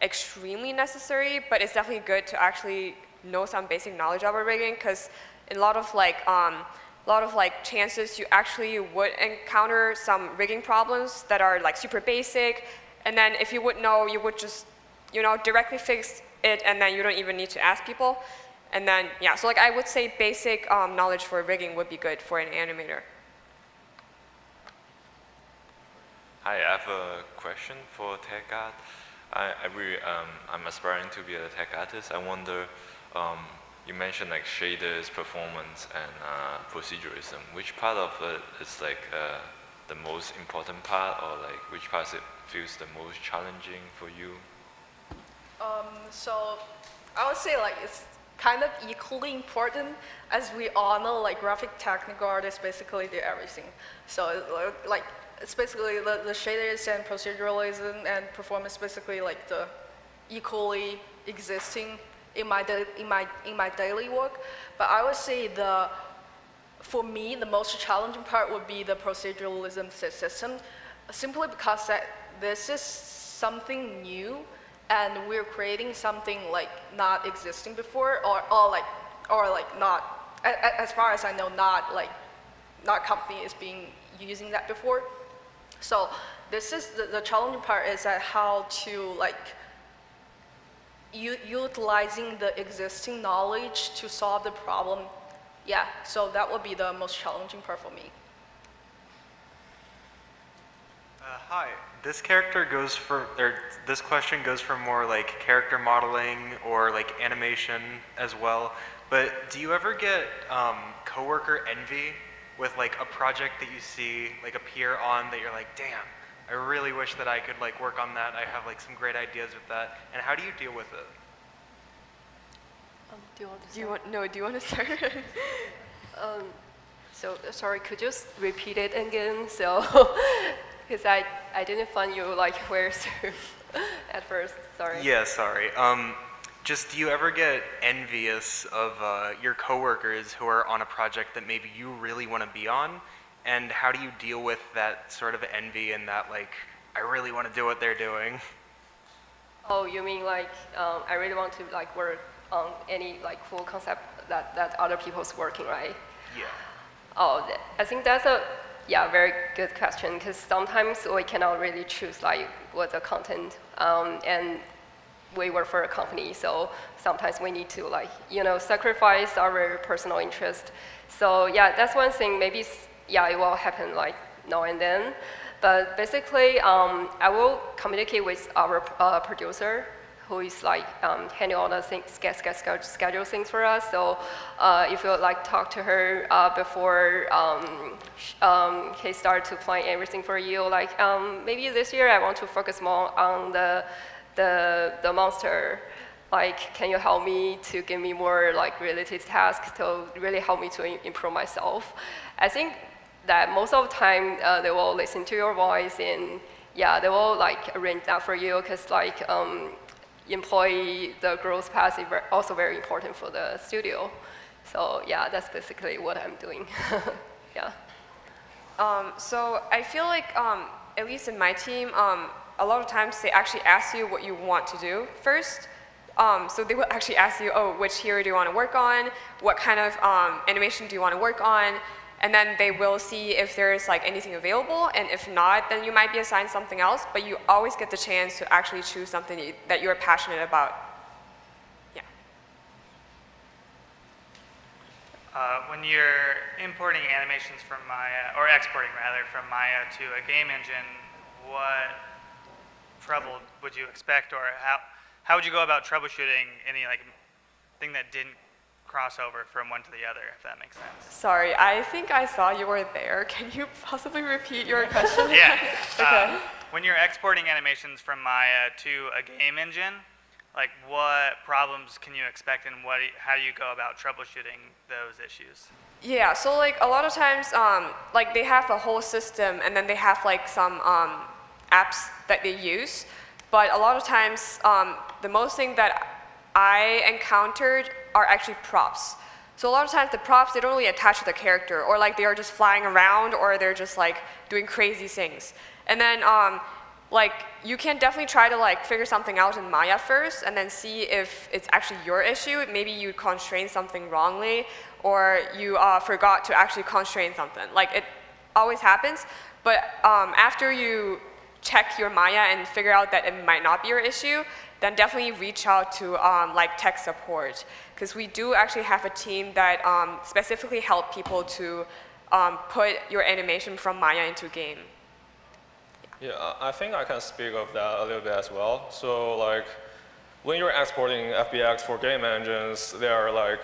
extremely necessary, but it's definitely good to actually know some basic knowledge about rigging, because in a lot of like chances you actually would encounter some rigging problems that are like super basic, and then if you would know, you would just directly fix it, and then you don't even need to ask people. And then, yeah, so like I would say basic knowledge for rigging would be good for an animator. Hi, I have a question for tech art. I'm aspiring to be a tech artist. I wonder, you mentioned like shaders, performance, and proceduralism. Which part of it is like the most important part, or like which part it feels the most challenging for you? So I would say like it's kind of equally important. As we all know, like graphic technical artists basically do everything. So like it's basically the shaders and proceduralism and performance basically like the equally existing in my daily work. But I would say for me the most challenging part would be the proceduralism system, simply because that this is something new and we're creating something like not existing before, or like not, as far as I know, not company is being using that before. So this is the challenging part, is that how to like utilizing the existing knowledge to solve the problem. Yeah, so that would be the most challenging part for me. Hi, this question goes for more like character modeling or like animation as well. But do you ever get coworker envy with like a project that you see like appear on that you're like, damn, I really wish that I could like work on that. I have like some great ideas with that. And how do you deal with it? Do you want to start? Do you want to start? So sorry, could you just repeat it again? So, because I didn't find you like where through at first. Sorry. Yeah, sorry. Just do you ever get envious of your coworkers who are on a project that maybe you really want to be on? And how do you deal with that sort of envy and that like, I really want to do what they're doing? Oh, you mean like I really want to like work on any like cool concept that other people's working, right? Yeah. Oh, I think that's a very good question, because sometimes we cannot really choose like what the content, and we work for a company, so sometimes we need to like sacrifice our personal interest. So yeah, that's one thing. Maybe it will happen like now and then, but basically I will communicate with our producer, who is like handling all the things, schedule things for us. So if you like talk to her before he start to plan everything for you, like maybe this year I want to focus more on the monster. Like, can you help me to give me more like related tasks to really help me to improve myself? I think that most of the time they will listen to your voice, and they will like arrange that for you, because like the growth path is also very important for the studio. So yeah, that's basically what I'm doing. Yeah. So I feel like, at least in my team, a lot of times they actually ask you what you want to do first. So they will actually ask you, oh, which hero do you want to work on? What kind of animation do you want to work on? And then they will see if there's like anything available, and if not, then you might be assigned something else, but you always get the chance to actually choose something that you're passionate about. Yeah. When you're importing animations from Maya, or exporting rather, from Maya to a game engine, what trouble would you expect, or how would you go about troubleshooting any like thing that didn't cross over from one to the other, if that makes sense? Sorry, I think I saw you were there. Can you possibly repeat your question? Yeah. Okay. When you're exporting animations from Maya to a game engine, like what problems can you expect, and how do you go about troubleshooting those issues? Yeah, so like a lot of times, like they have a whole system, and then they have like some apps that they use. But a lot of times, the most thing that I encountered are actually props. So a lot of times the props, they don't really attach to the character, or like they are just flying around, or they're just like doing crazy things. And then like you can definitely try to like figure something out in Maya first, and then see if it's actually your issue. Maybe you constrained something wrongly, or you forgot to actually constrain something. Like it always happens, but after you check your Maya and figure out that it might not be your issue, then definitely reach out to like tech support, because we do actually have a team that specifically help people to put your animation from Maya into game. Yeah, I think I can speak of that a little bit as well. So like, when you're exporting FBX for game engines, they are like,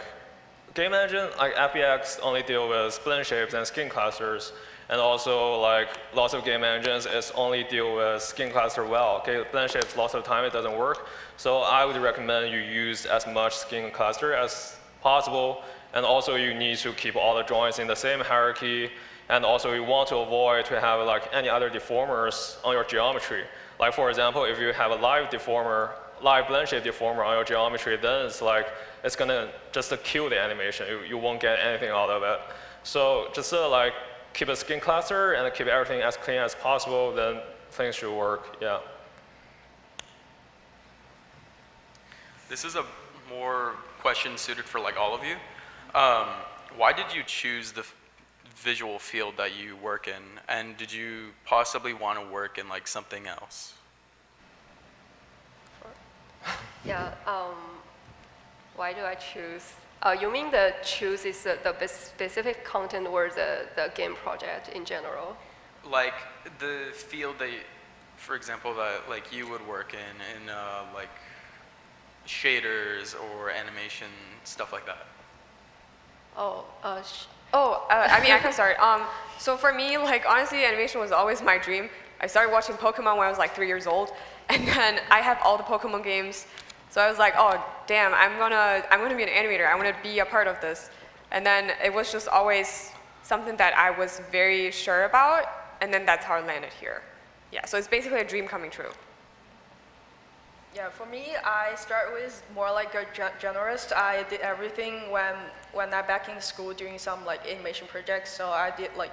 game engine, like FBX only deal with spline shapes and skin clusters. And also like, lots of game engines is only deal with skin cluster well. Okay, spline shapes, lots of time it doesn't work. So I would recommend you use as much skin cluster as possible. And also you need to keep all the joints in the same hierarchy. And also you want to avoid to have like any other deformers on your geometry. Like for example, if you have a live blend shape deformer on your geometry, then it's like, it's gonna just kill the animation. You won't get anything out of it. So just like keep a skin cluster and keep everything as clean as possible, then things should work, yeah. This is a more question suited for like all of you. Why did you choose the visual field that you work in, and did you possibly want to work in like something else? Yeah, why do I choose? You mean the choose is the specific content or the game project in general? Like the field that, for example, that like you would work in like shaders or animation, stuff like that. I mean, I can start. So for me, like honestly, animation was always my dream. I started watching Pokemon when I was like 3 years old, and then I have all the Pokemon games. So I was like, oh damn, I'm gonna be an animator. I want to be a part of this. And then it was just always something that I was very sure about, and then that's how I landed here. Yeah, so it's basically a dream coming true. Yeah, for me, I start with more like a generalist. I did everything when I back in school doing some like animation projects. So I did like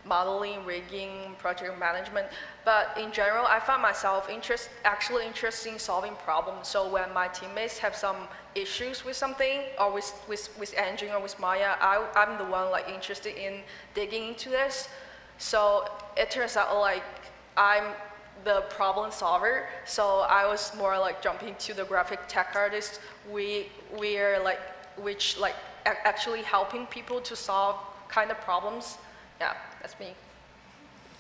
modeling, rigging, project management. But in general, I found myself actually interested in solving problems. So when my teammates have some issues with something, or with engine or with Maya, I'm the one like interested in digging into this. So it turns out like I'm the problem solver. So I was more like jumping to the graphic tech artist. We are like, which like actually helping people to solve kind of problems. Yeah, that's me.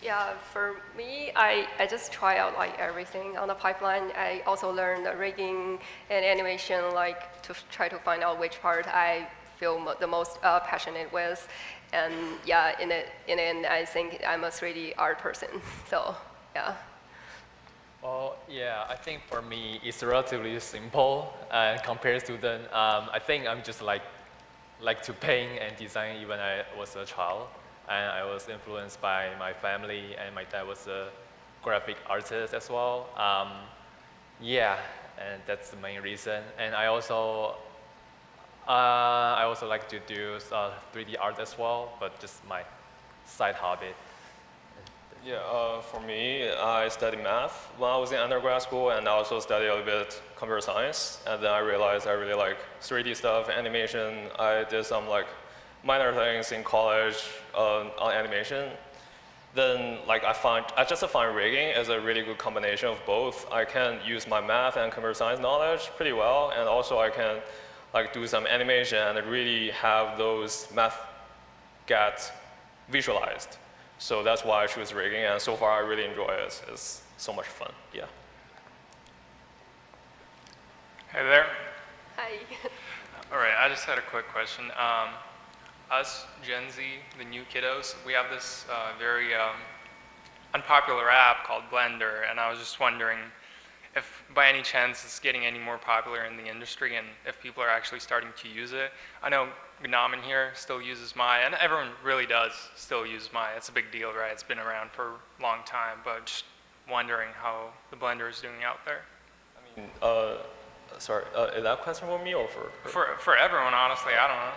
Yeah, for me, I just try out like everything on the pipeline. I also learned the rigging and animation, like to try to find out which part I feel the most passionate with. And yeah, in the end, I think I'm a 3D art person. So yeah. Well, yeah, I think for me, it's relatively simple compared to the, I think I'm just like to paint and design even I was a child. And I was influenced by my family, and my dad was a graphic artist as well. Yeah, and that's the main reason. And I also like to do 3D art as well, but just my side hobby. Yeah, for me, I studied math when I was in undergrad school, and I also studied a little bit computer science. And then I realized I really like 3D stuff, animation. I did some like minor things in college on animation. Then like I just find rigging is a really good combination of both. I can use my math and computer science knowledge pretty well, and also I can like do some animation and really have those math get visualized. So that's why I choose rigging, and so far I really enjoy it. It's so much fun, yeah. Hey there. Hi. All right, I just had a quick question. Us, Gen Z, the new kiddos, we have this very unpopular app called Blender, and I was just wondering if by any chance it's getting any more popular in the industry, and if people are actually starting to use it. I know Gnamen here still uses Maya, and everyone really does still use Maya. It's a big deal, right? It's been around for a long time, but just wondering how the Blender is doing out there. I mean, sorry, is that question for me or for her? For everyone, honestly, I don't know.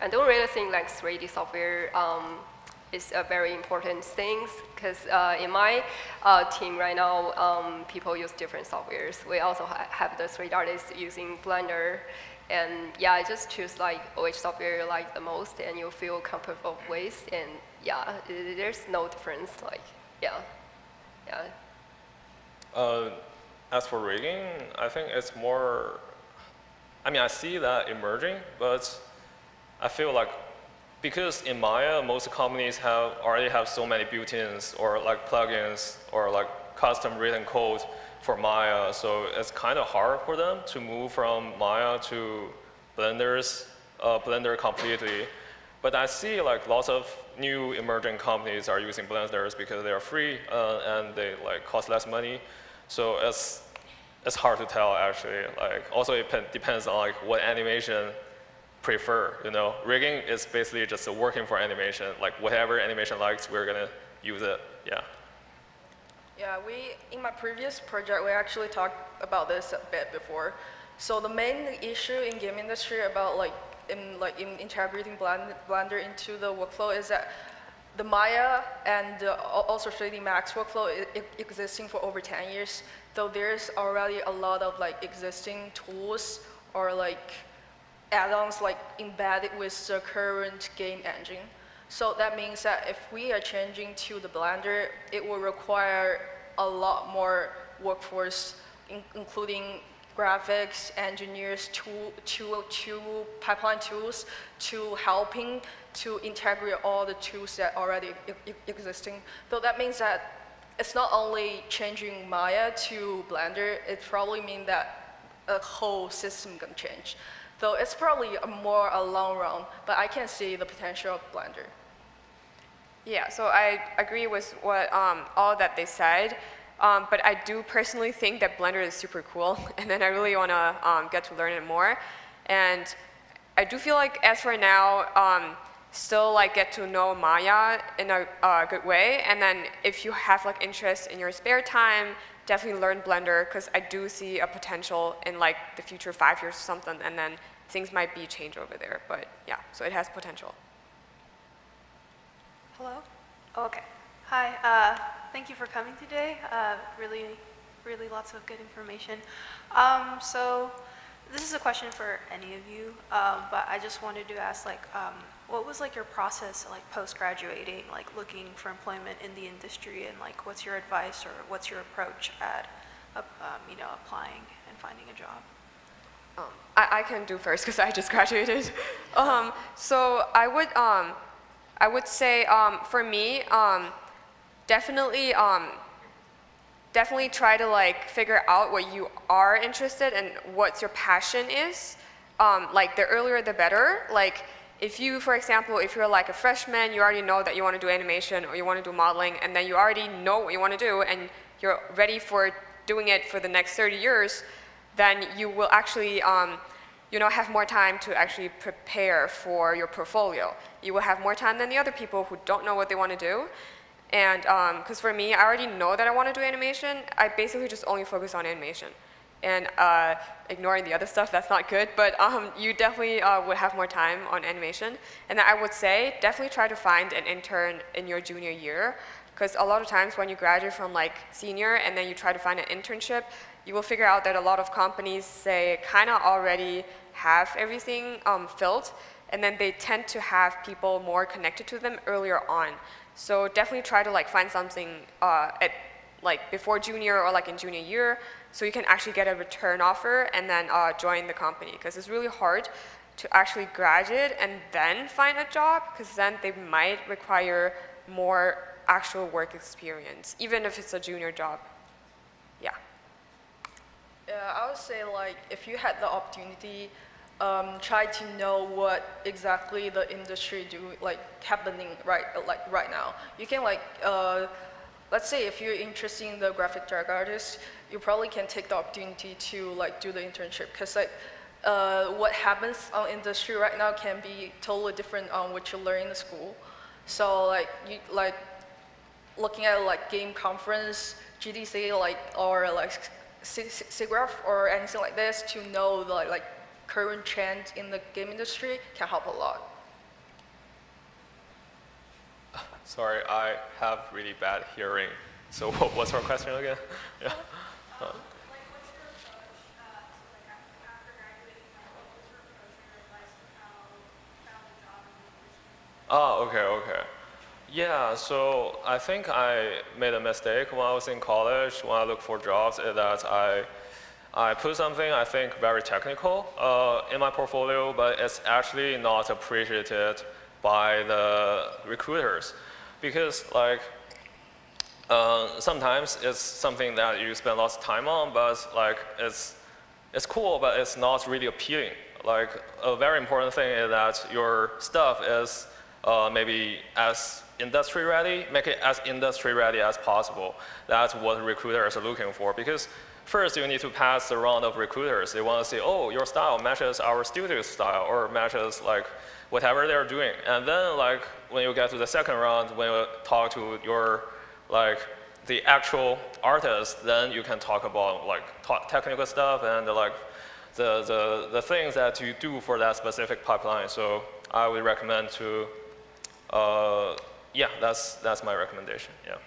I don't really think like 3D software is a very important thing, because in my team right now, people use different softwares. We also have the 3D artists using Blender, And yeah, I just choose like which software you like the most and you feel comfortable with. And yeah, there's no difference. Like, yeah. As for rigging, I think it's more, I mean, I see that emerging, but I feel like because in Maya, most companies already have so many built-ins or like plugins or like custom written code for Maya, so it's kind of hard for them to move from Maya to Blender completely. But I see like lots of new emerging companies are using Blenders because they are free and they like cost less money. So it's hard to tell actually. Like also it depends on like what animation prefer. You know, rigging is basically just working for animation. Like whatever animation likes, we're gonna use it. Yeah. Yeah, in my previous project, we actually talked about this a bit before. So the main issue in game industry about in integrating Blender into the workflow is that the Maya and also 3D Max workflow existing for over 10 years. So there's already a lot of like existing tools or like add-ons like embedded with the current game engine. So that means that if we are changing to the Blender, it will require a lot more workforce, including graphics, engineers, pipeline tools, to helping to integrate all the tools that already existing. So that means that it's not only changing Maya to Blender, it probably means that a whole system can change. So it's probably a long run, but I can see the potential of Blender. Yeah, so I agree with what all that they said, but I do personally think that Blender is super cool, and then I really want to get to learn it more. And I do feel like as for now, still like get to know Maya in a good way, and then if you have like interest in your spare time, definitely learn Blender, because I do see a potential in like the future 5 years or something, and then things might be changed over there. But yeah, so it has potential. Hello? Oh, okay. Hi, thank you for coming today. Really lots of good information. So this is a question for any of you, but I just wanted to ask, like, what was like your process, like post-graduating, like looking for employment in the industry, and like what's your advice or what's your approach at, applying and finding a job? I can do first because I just graduated. So I would say for me, definitely try to like figure out what you are interested in and what your passion is. Like the earlier the better. Like if you, for example, if you're like a freshman, you already know that you want to do animation or you want to do modeling, and then you already know what you want to do and you're ready for doing it for the next 30 years, then you will actually have more time to actually prepare for your portfolio. You will have more time than the other people who don't know what they want to do. And because for me, I already know that I want to do animation. I basically just only focus on animation. And ignoring the other stuff, that's not good, but you definitely would have more time on animation. And I would say definitely try to find an intern in your junior year, because a lot of times when you graduate from like senior and then you try to find an internship, you will figure out that a lot of companies say kind of already have everything filled, and then they tend to have people more connected to them earlier on. So definitely try to like find something at like before junior or like in junior year, so you can actually get a return offer and then join the company, because it's really hard to actually graduate and then find a job, because then they might require more actual work experience, even if it's a junior job. Yeah. Yeah, I would say like if you had the opportunity, try to know what exactly the industry happening right now. You can let's say if you're interested in the graphic drag artist, you probably can take the opportunity to do the internship, because what happens on industry right now can be totally different on what you learn in the school. So looking at game conference, GDC or SIGGRAPH or anything like this to know the current trend in the game industry can help a lot. Sorry, I have really bad hearing. So what's our question again? Yeah. Oh, okay. Yeah, so I think I made a mistake when I was in college, when I looked for jobs, is that I put something I think very technical in my portfolio, but it's actually not appreciated by the recruiters. Because like, sometimes it's something that you spend lots of time on, but like it's cool, but it's not really appealing. Like a very important thing is that your stuff is maybe as industry ready, make it as industry ready as possible. That's what recruiters are looking for. Because first you need to pass the round of recruiters. They want to say, oh, your style matches our studio's style, or matches like whatever they're doing. And then like when you get to the second round, when you talk to your like the actual artist, then you can talk about like technical stuff and like the things that you do for that specific pipeline. So I would recommend to, yeah, that's my recommendation. Yeah.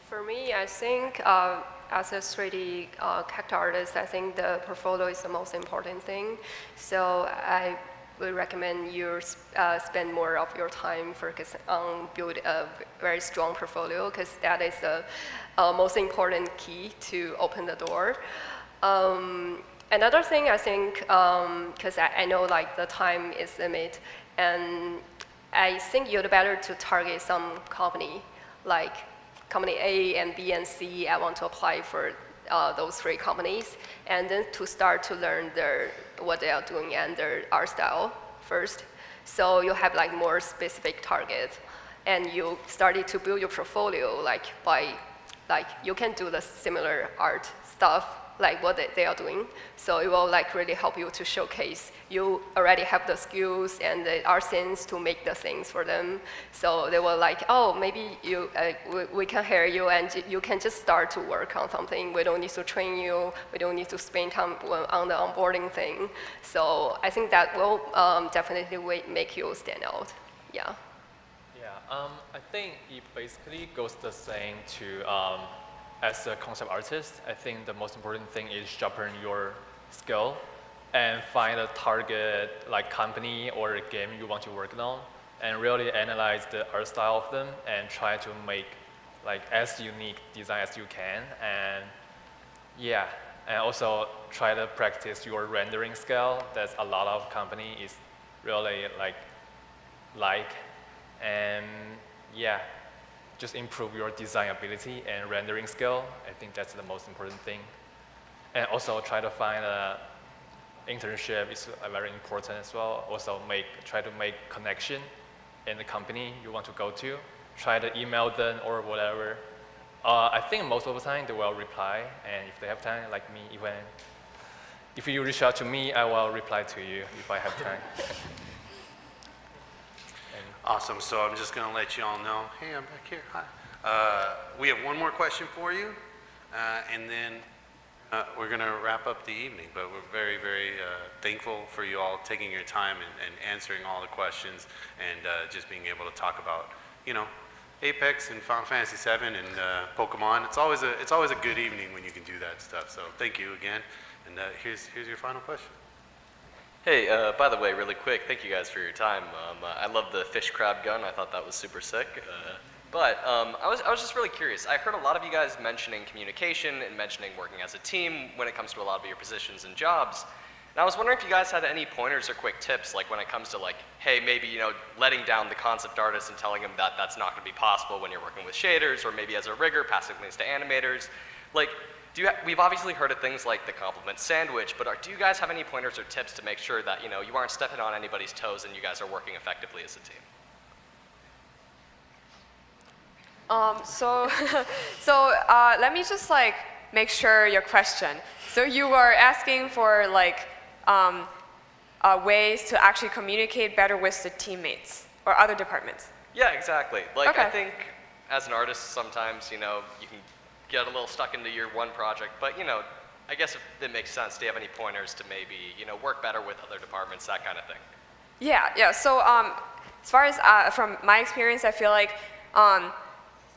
For me, I think as a 3D character artist, I think the portfolio is the most important thing. So I would recommend you spend more of your time focus on build a very strong portfolio, because that is the most important key to open the door. Another thing I think, because I know like the time is limit, and I think you'd better to target some company, like company A and B and C. I want to apply for those 3 companies, and then to start to learn what they are doing and their art style first. So you have like more specific targets, and you started to build your portfolio like by like you can do the similar art stuff like what they are doing. So it will like really help you to showcase you already have the skills and the art sense to make the things for them. So they will like, oh, maybe you we can hire you and you can just start to work on something. We don't need to train you. We don't need to spend time on the onboarding thing. So I think that will definitely make you stand out. Yeah. Yeah, I think it basically goes the same to as a concept artist. I think the most important thing is sharpen your skill and find a target like company or a game you want to work on, and really analyze the art style of them and try to make like as unique design as you can. And yeah, and also try to practice your rendering skill. That's a lot of company is really like, and yeah, just improve your design ability and rendering skill. I think that's the most important thing. And also try to find a internship is very important as well. Also try to make connection in the company you want to go to. Try to email them or whatever. I think most of the time they will reply, and if they have time, like me, if you reach out to me, I will reply to you if I have time. Awesome, so I'm just gonna let you all know, hey, I'm back here, hi. We have one more question for you, and then we're gonna wrap up the evening, but we're very, very thankful for you all taking your time and answering all the questions, and just being able to talk about, you know, Apex and Final Fantasy VII and Pokemon. It's always a good evening when you can do that stuff, so thank you again, and here's your final question. Hey, by the way, really quick, thank you guys for your time. I love the fish crab gun. I thought that was super sick. But I was just really curious. I heard a lot of you guys mentioning communication and mentioning working as a team when it comes to a lot of your positions and jobs. And I was wondering if you guys had any pointers or quick tips, like when it comes to like, hey, maybe, you know, letting down the concept artist and telling them that that's not going to be possible when you're working with shaders, or maybe as a rigger, passing things to animators. Like, we've obviously heard of things like the compliment sandwich, but do you guys have any pointers or tips to make sure that, you know, you aren't stepping on anybody's toes and you guys are working effectively as a team? So let me just like make sure your question. So you were asking for like ways to actually communicate better with the teammates or other departments. Yeah, exactly. Like, okay. I think as an artist, sometimes, you know, you can get a little stuck into your one project, but, you know, I guess if it makes sense, do you have any pointers to maybe, you know, work better with other departments, that kind of thing? Yeah. So as far as from my experience, I feel like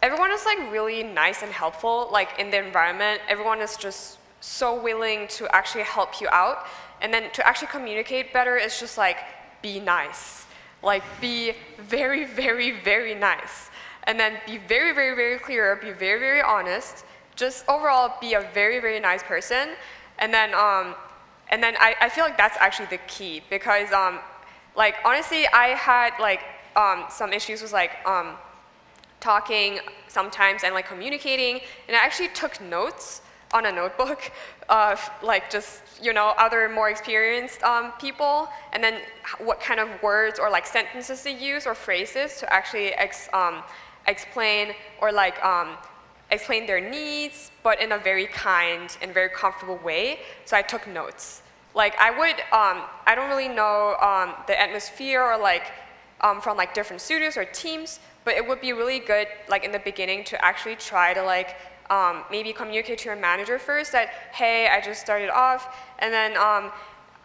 everyone is like really nice and helpful. Like in the environment, everyone is just so willing to actually help you out. And then to actually communicate better is just like be nice. like be very, very, very nice. And then be very, very, very clear, be very, very honest. Just overall be a very, very nice person. And then I feel like that's actually the key because like honestly, I had like some issues with like talking sometimes and like communicating, and I actually took notes on a notebook of like just, you know, other more experienced people, and then what kind of words or like sentences they use or phrases to actually explain or like explain their needs, but in a very kind and very comfortable way. So I took notes. Like I don't really know the atmosphere or like from like different studios or teams, but it would be really good like in the beginning to actually try to like maybe communicate to your manager first that, hey, I just started off, and then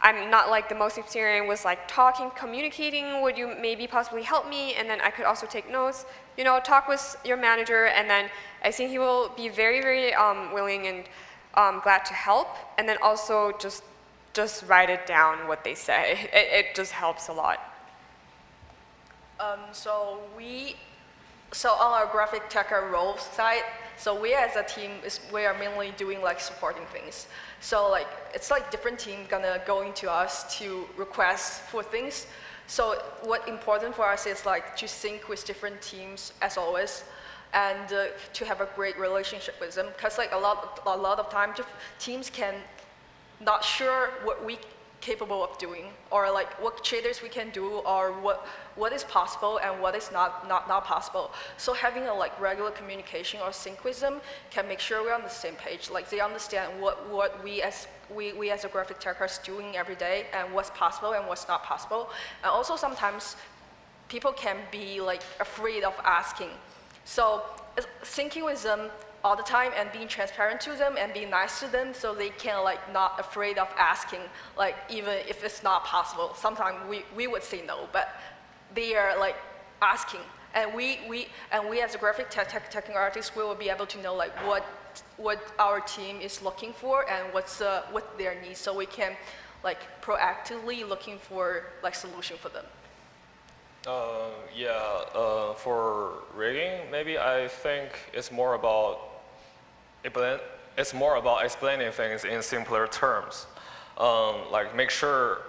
I'm not like the most experienced with like talking, communicating, would you maybe possibly help me? And then I could also take notes, you know, talk with your manager, and then I think he will be very, very willing and glad to help, and then also just write it down what they say. It just helps a lot. So on our graphic tech role side, so we as a team we are mainly doing like supporting things. So like it's like different team gonna go into us to request for things. So what important for us is like to sync with different teams as always, and to have a great relationship with them. Because like a lot of time teams can not sure what we capable of doing, or like what shaders we can do, or what is possible and what is not possible. So having a like regular communication or sync with them can make sure we're on the same page. Like they understand what we as a graphic tech are doing every day, and what's possible and what's not possible. And also sometimes people can be like afraid of asking. So syncing with them all the time and being transparent to them and being nice to them, so they can like not afraid of asking, like even if it's not possible. Sometimes we would say no, but they are like asking, and we as a graphic technical artists, we will be able to know like what our team is looking for and what their needs, so we can like proactively looking for like solution for them. For rigging, maybe I think it's more about explaining things in simpler terms. Like make sure,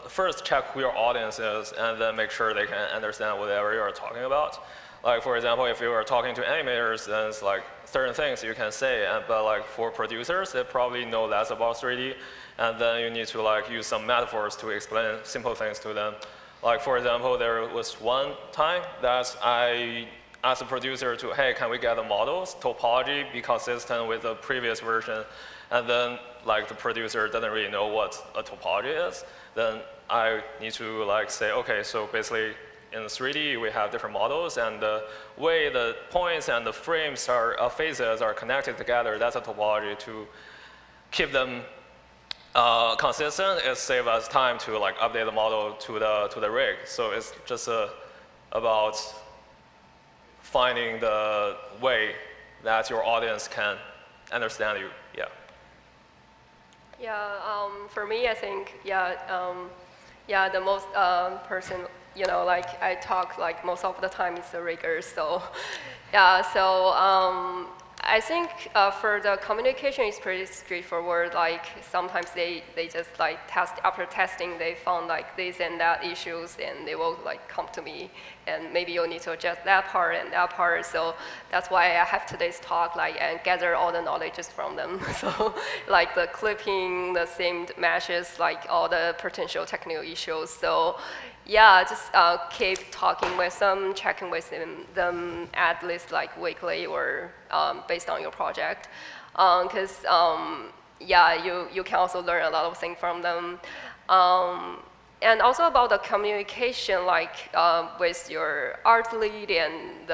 first check who your audience is, and then make sure they can understand whatever you are talking about. Like for example, if you are talking to animators, then it's like certain things you can say, but like for producers, they probably know less about 3D, and then you need to like use some metaphors to explain simple things to them. Like for example, there was one time that I asked the producer to, hey, can we get the models topology be consistent with the previous version? And then like the producer doesn't really know what a topology is. Then I need to like say, okay, so basically in 3D we have different models, and the way the points and the frames faces are connected together, that's a topology. To keep them consistent, it saves us time to like update the model to the rig. So it's just about finding the way that your audience can understand you. For me, I think the most person, you know, like I talk like most of the time is the rigger. So I think for the communication, it's pretty straightforward. Like sometimes they just like after testing, they found like this and that issues, and they will like come to me, and maybe you'll need to adjust that part and that part. So that's why I have today's talk, like, and gather all the knowledge from them. So like the clipping, the seamed meshes, like all the potential technical issues. So yeah, just keep talking with them, checking with them at least like weekly or based on your project. Because you can also learn a lot of things from them. And also about the communication, like with your art lead and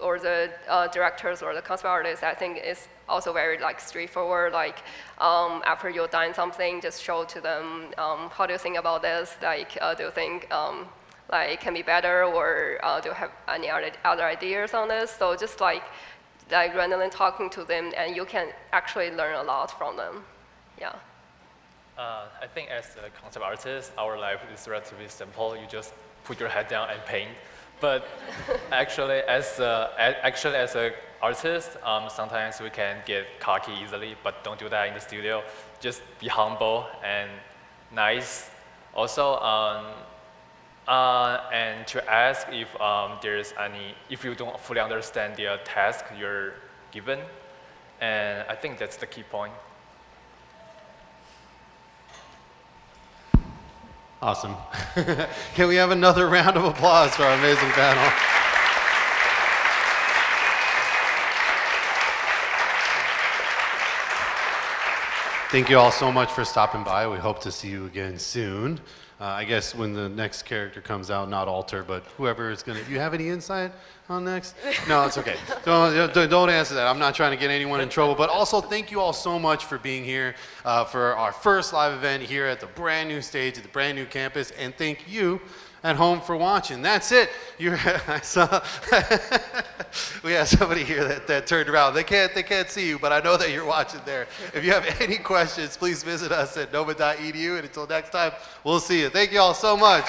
or the directors or the concept artists, I think it's also very like straightforward. Like after you've done something, just show to them, how do you think about this? Like, do you think like it can be better, or do you have any other ideas on this? So just like randomly talking to them, and you can actually learn a lot from them. Yeah. I think as a concept artist, our life is relatively simple. You just put your head down and paint. But actually, as an artist, sometimes we can get cocky easily, but don't do that in the studio. Just be humble and nice. Also, and to ask if if you don't fully understand the task you're given, and I think that's the key point. Awesome. Can we have another round of applause for our amazing panel? Thank you all so much for stopping by. We hope to see you again soon. I guess when the next character comes out, not Alter, but whoever is going to... Do you have any insight on next? No, it's okay. Don't answer that. I'm not trying to get anyone in trouble. But also, thank you all so much for being here for our first live event here at the brand new stage at the brand new campus. And thank you at home for watching. That's it. I saw we have somebody here that turned around. They can't see you, but I know that you're watching there. If you have any questions, please visit us at noma.edu. And until next time, we'll see you. Thank you all so much.